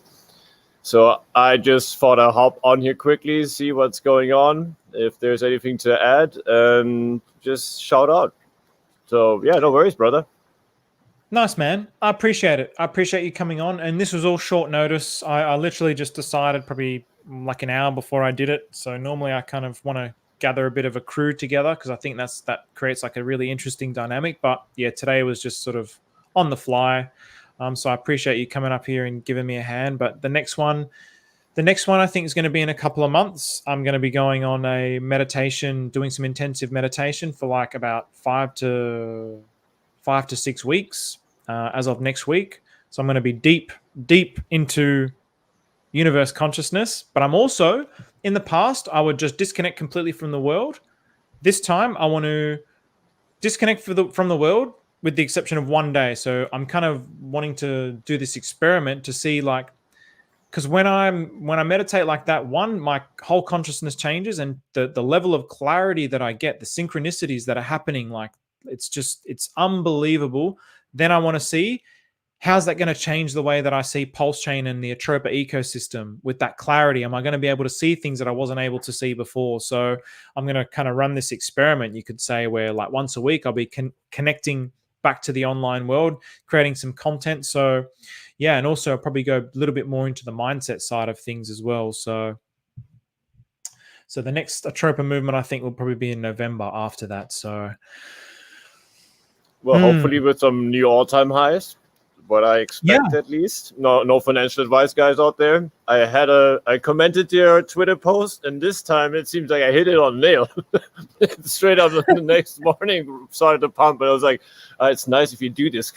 So I just thought I'd hop on here quickly, see what's going on, if there's anything to add, and just shout out. So yeah, no worries, brother. Nice, man. I appreciate it. I appreciate you coming on. And this was all short notice. I literally just decided probably like an hour before I did it. So normally I kind of want to gather a bit of a crew together because I think that creates like a really interesting dynamic. But yeah, today was just sort of on the fly. So I appreciate you coming up here and giving me a hand. But the next one I think is going to be in a couple of months. I'm going to be going on a meditation, doing some intensive meditation for like about 5 to 6 weeks as of next week. So I'm going to be deep into universe consciousness. But I'm also, in the past, I would just disconnect completely from the world. This time I want to disconnect from the world with the exception of one day. So I'm kind of wanting to do this experiment to see like, because when I meditate like that, my whole consciousness changes, and the level of clarity that I get, the synchronicities that are happening, like it's unbelievable. Then I want to see how's that going to change the way that I see PulseChain and the Atropa ecosystem with that clarity. Am I going to be able to see things that I wasn't able to see before? So I'm going to kind of run this experiment, you could say, where like once a week I'll be connecting back to the online world, creating some content. So yeah, and also I'll probably go a little bit more into the mindset side of things as well. So the next Atropa movement I think will probably be in November after that. So well, hopefully with some new all-time highs. What I expect, at least. No financial advice, guys out there. I commented your Twitter post, and this time it seems like I hit it on nail. Straight up the next morning, started to pump, but I was like, it's nice if you do this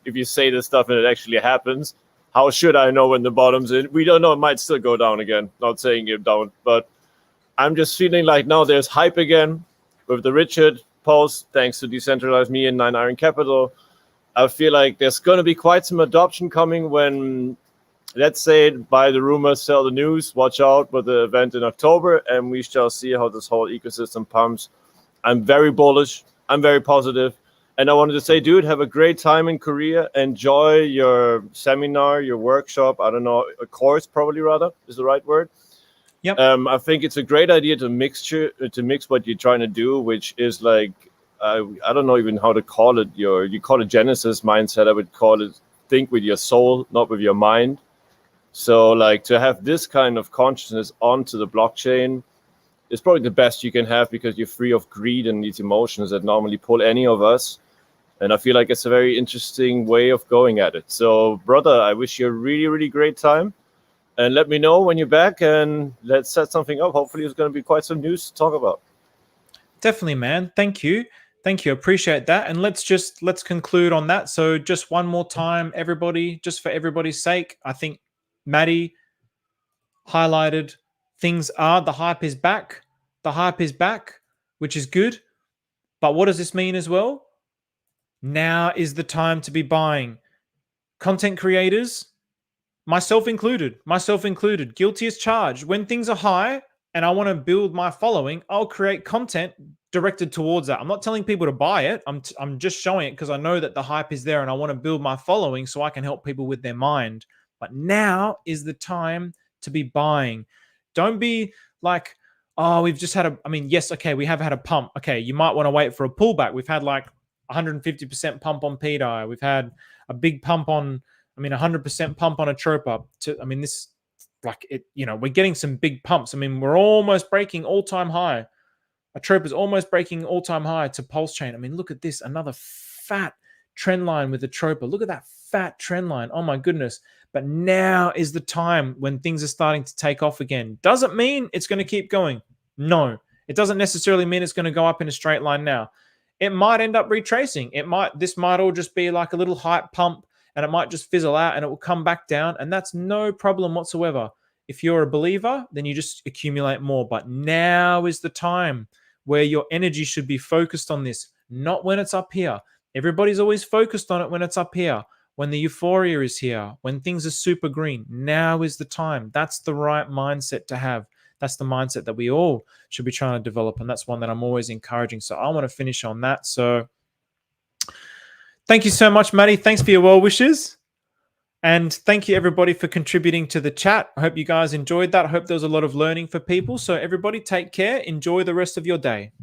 if you say this stuff and it actually happens. How should I know when the bottom's in? We don't know. It might still go down again. Not saying it down, but I'm just feeling like now there's hype again with the Richard post, thanks to Decentralized Me and 9 Iron Capital. I feel like there's going to be quite some adoption coming when, let's say, buy the rumors, sell the news. Watch out for the event in October, and we shall see how this whole ecosystem pumps. I'm very bullish. I'm very positive. And I wanted to say, dude, have a great time in Korea. Enjoy your seminar, your workshop. I don't know, a course probably rather is the right word. Yep. I think it's a great idea to mix what you're trying to do, which is like, I don't know even how to call it. You call it Genesis mindset. I would call it think with your soul, not with your mind. So like to have this kind of consciousness onto the blockchain is probably the best you can have, because you're free of greed and these emotions that normally pull any of us. And I feel like it's a very interesting way of going at it. So brother, I wish you a really, really great time. And let me know when you're back, and let's set something up. Hopefully there's going to be quite some news to talk about. Definitely, man. Thank you. Appreciate that. And let's conclude on that. So just one more time, everybody, just for everybody's sake, I think Maddie highlighted the hype is back. The hype is back, which is good. But what does this mean as well? Now is the time to be buying. Content creators, myself included, guilty as charged. When things are high and I want to build my following, I'll create content directed towards that. I'm not telling people to buy it. I'm just showing it because I know that the hype is there and I want to build my following so I can help people with their mind. But now is the time to be buying. Don't be like, oh, we've just had yes, okay, we have had a pump. Okay, you might want to wait for a pullback. We've had like 150% pump on Pt I. We've had a big pump on, 100% pump on Atropa. This, like it, we're getting some big pumps. We're almost breaking all-time high. Atropa is almost breaking all-time high to PulseChain. Look at this, another fat trend line with Atropa. Look at that fat trend line. Oh my goodness. But now is the time when things are starting to take off again. Doesn't mean it's going to keep going. No, it doesn't necessarily mean it's going to go up in a straight line now. It might end up retracing. This might all just be like a little hype pump, and it might just fizzle out and it will come back down, and that's no problem whatsoever. If you're a believer, then you just accumulate more. But now is the time where your energy should be focused on this, not when it's up here. Everybody's always focused on it when it's up here, when the euphoria is here, when things are super green. Now is the time. That's the right mindset to have. That's the mindset that we all should be trying to develop, and that's one that I'm always encouraging. So I want to finish on that. So thank you so much, Maddie. Thanks for your well wishes. And thank you, everybody, for contributing to the chat. I hope you guys enjoyed that. I hope there was a lot of learning for people. So everybody take care. Enjoy the rest of your day.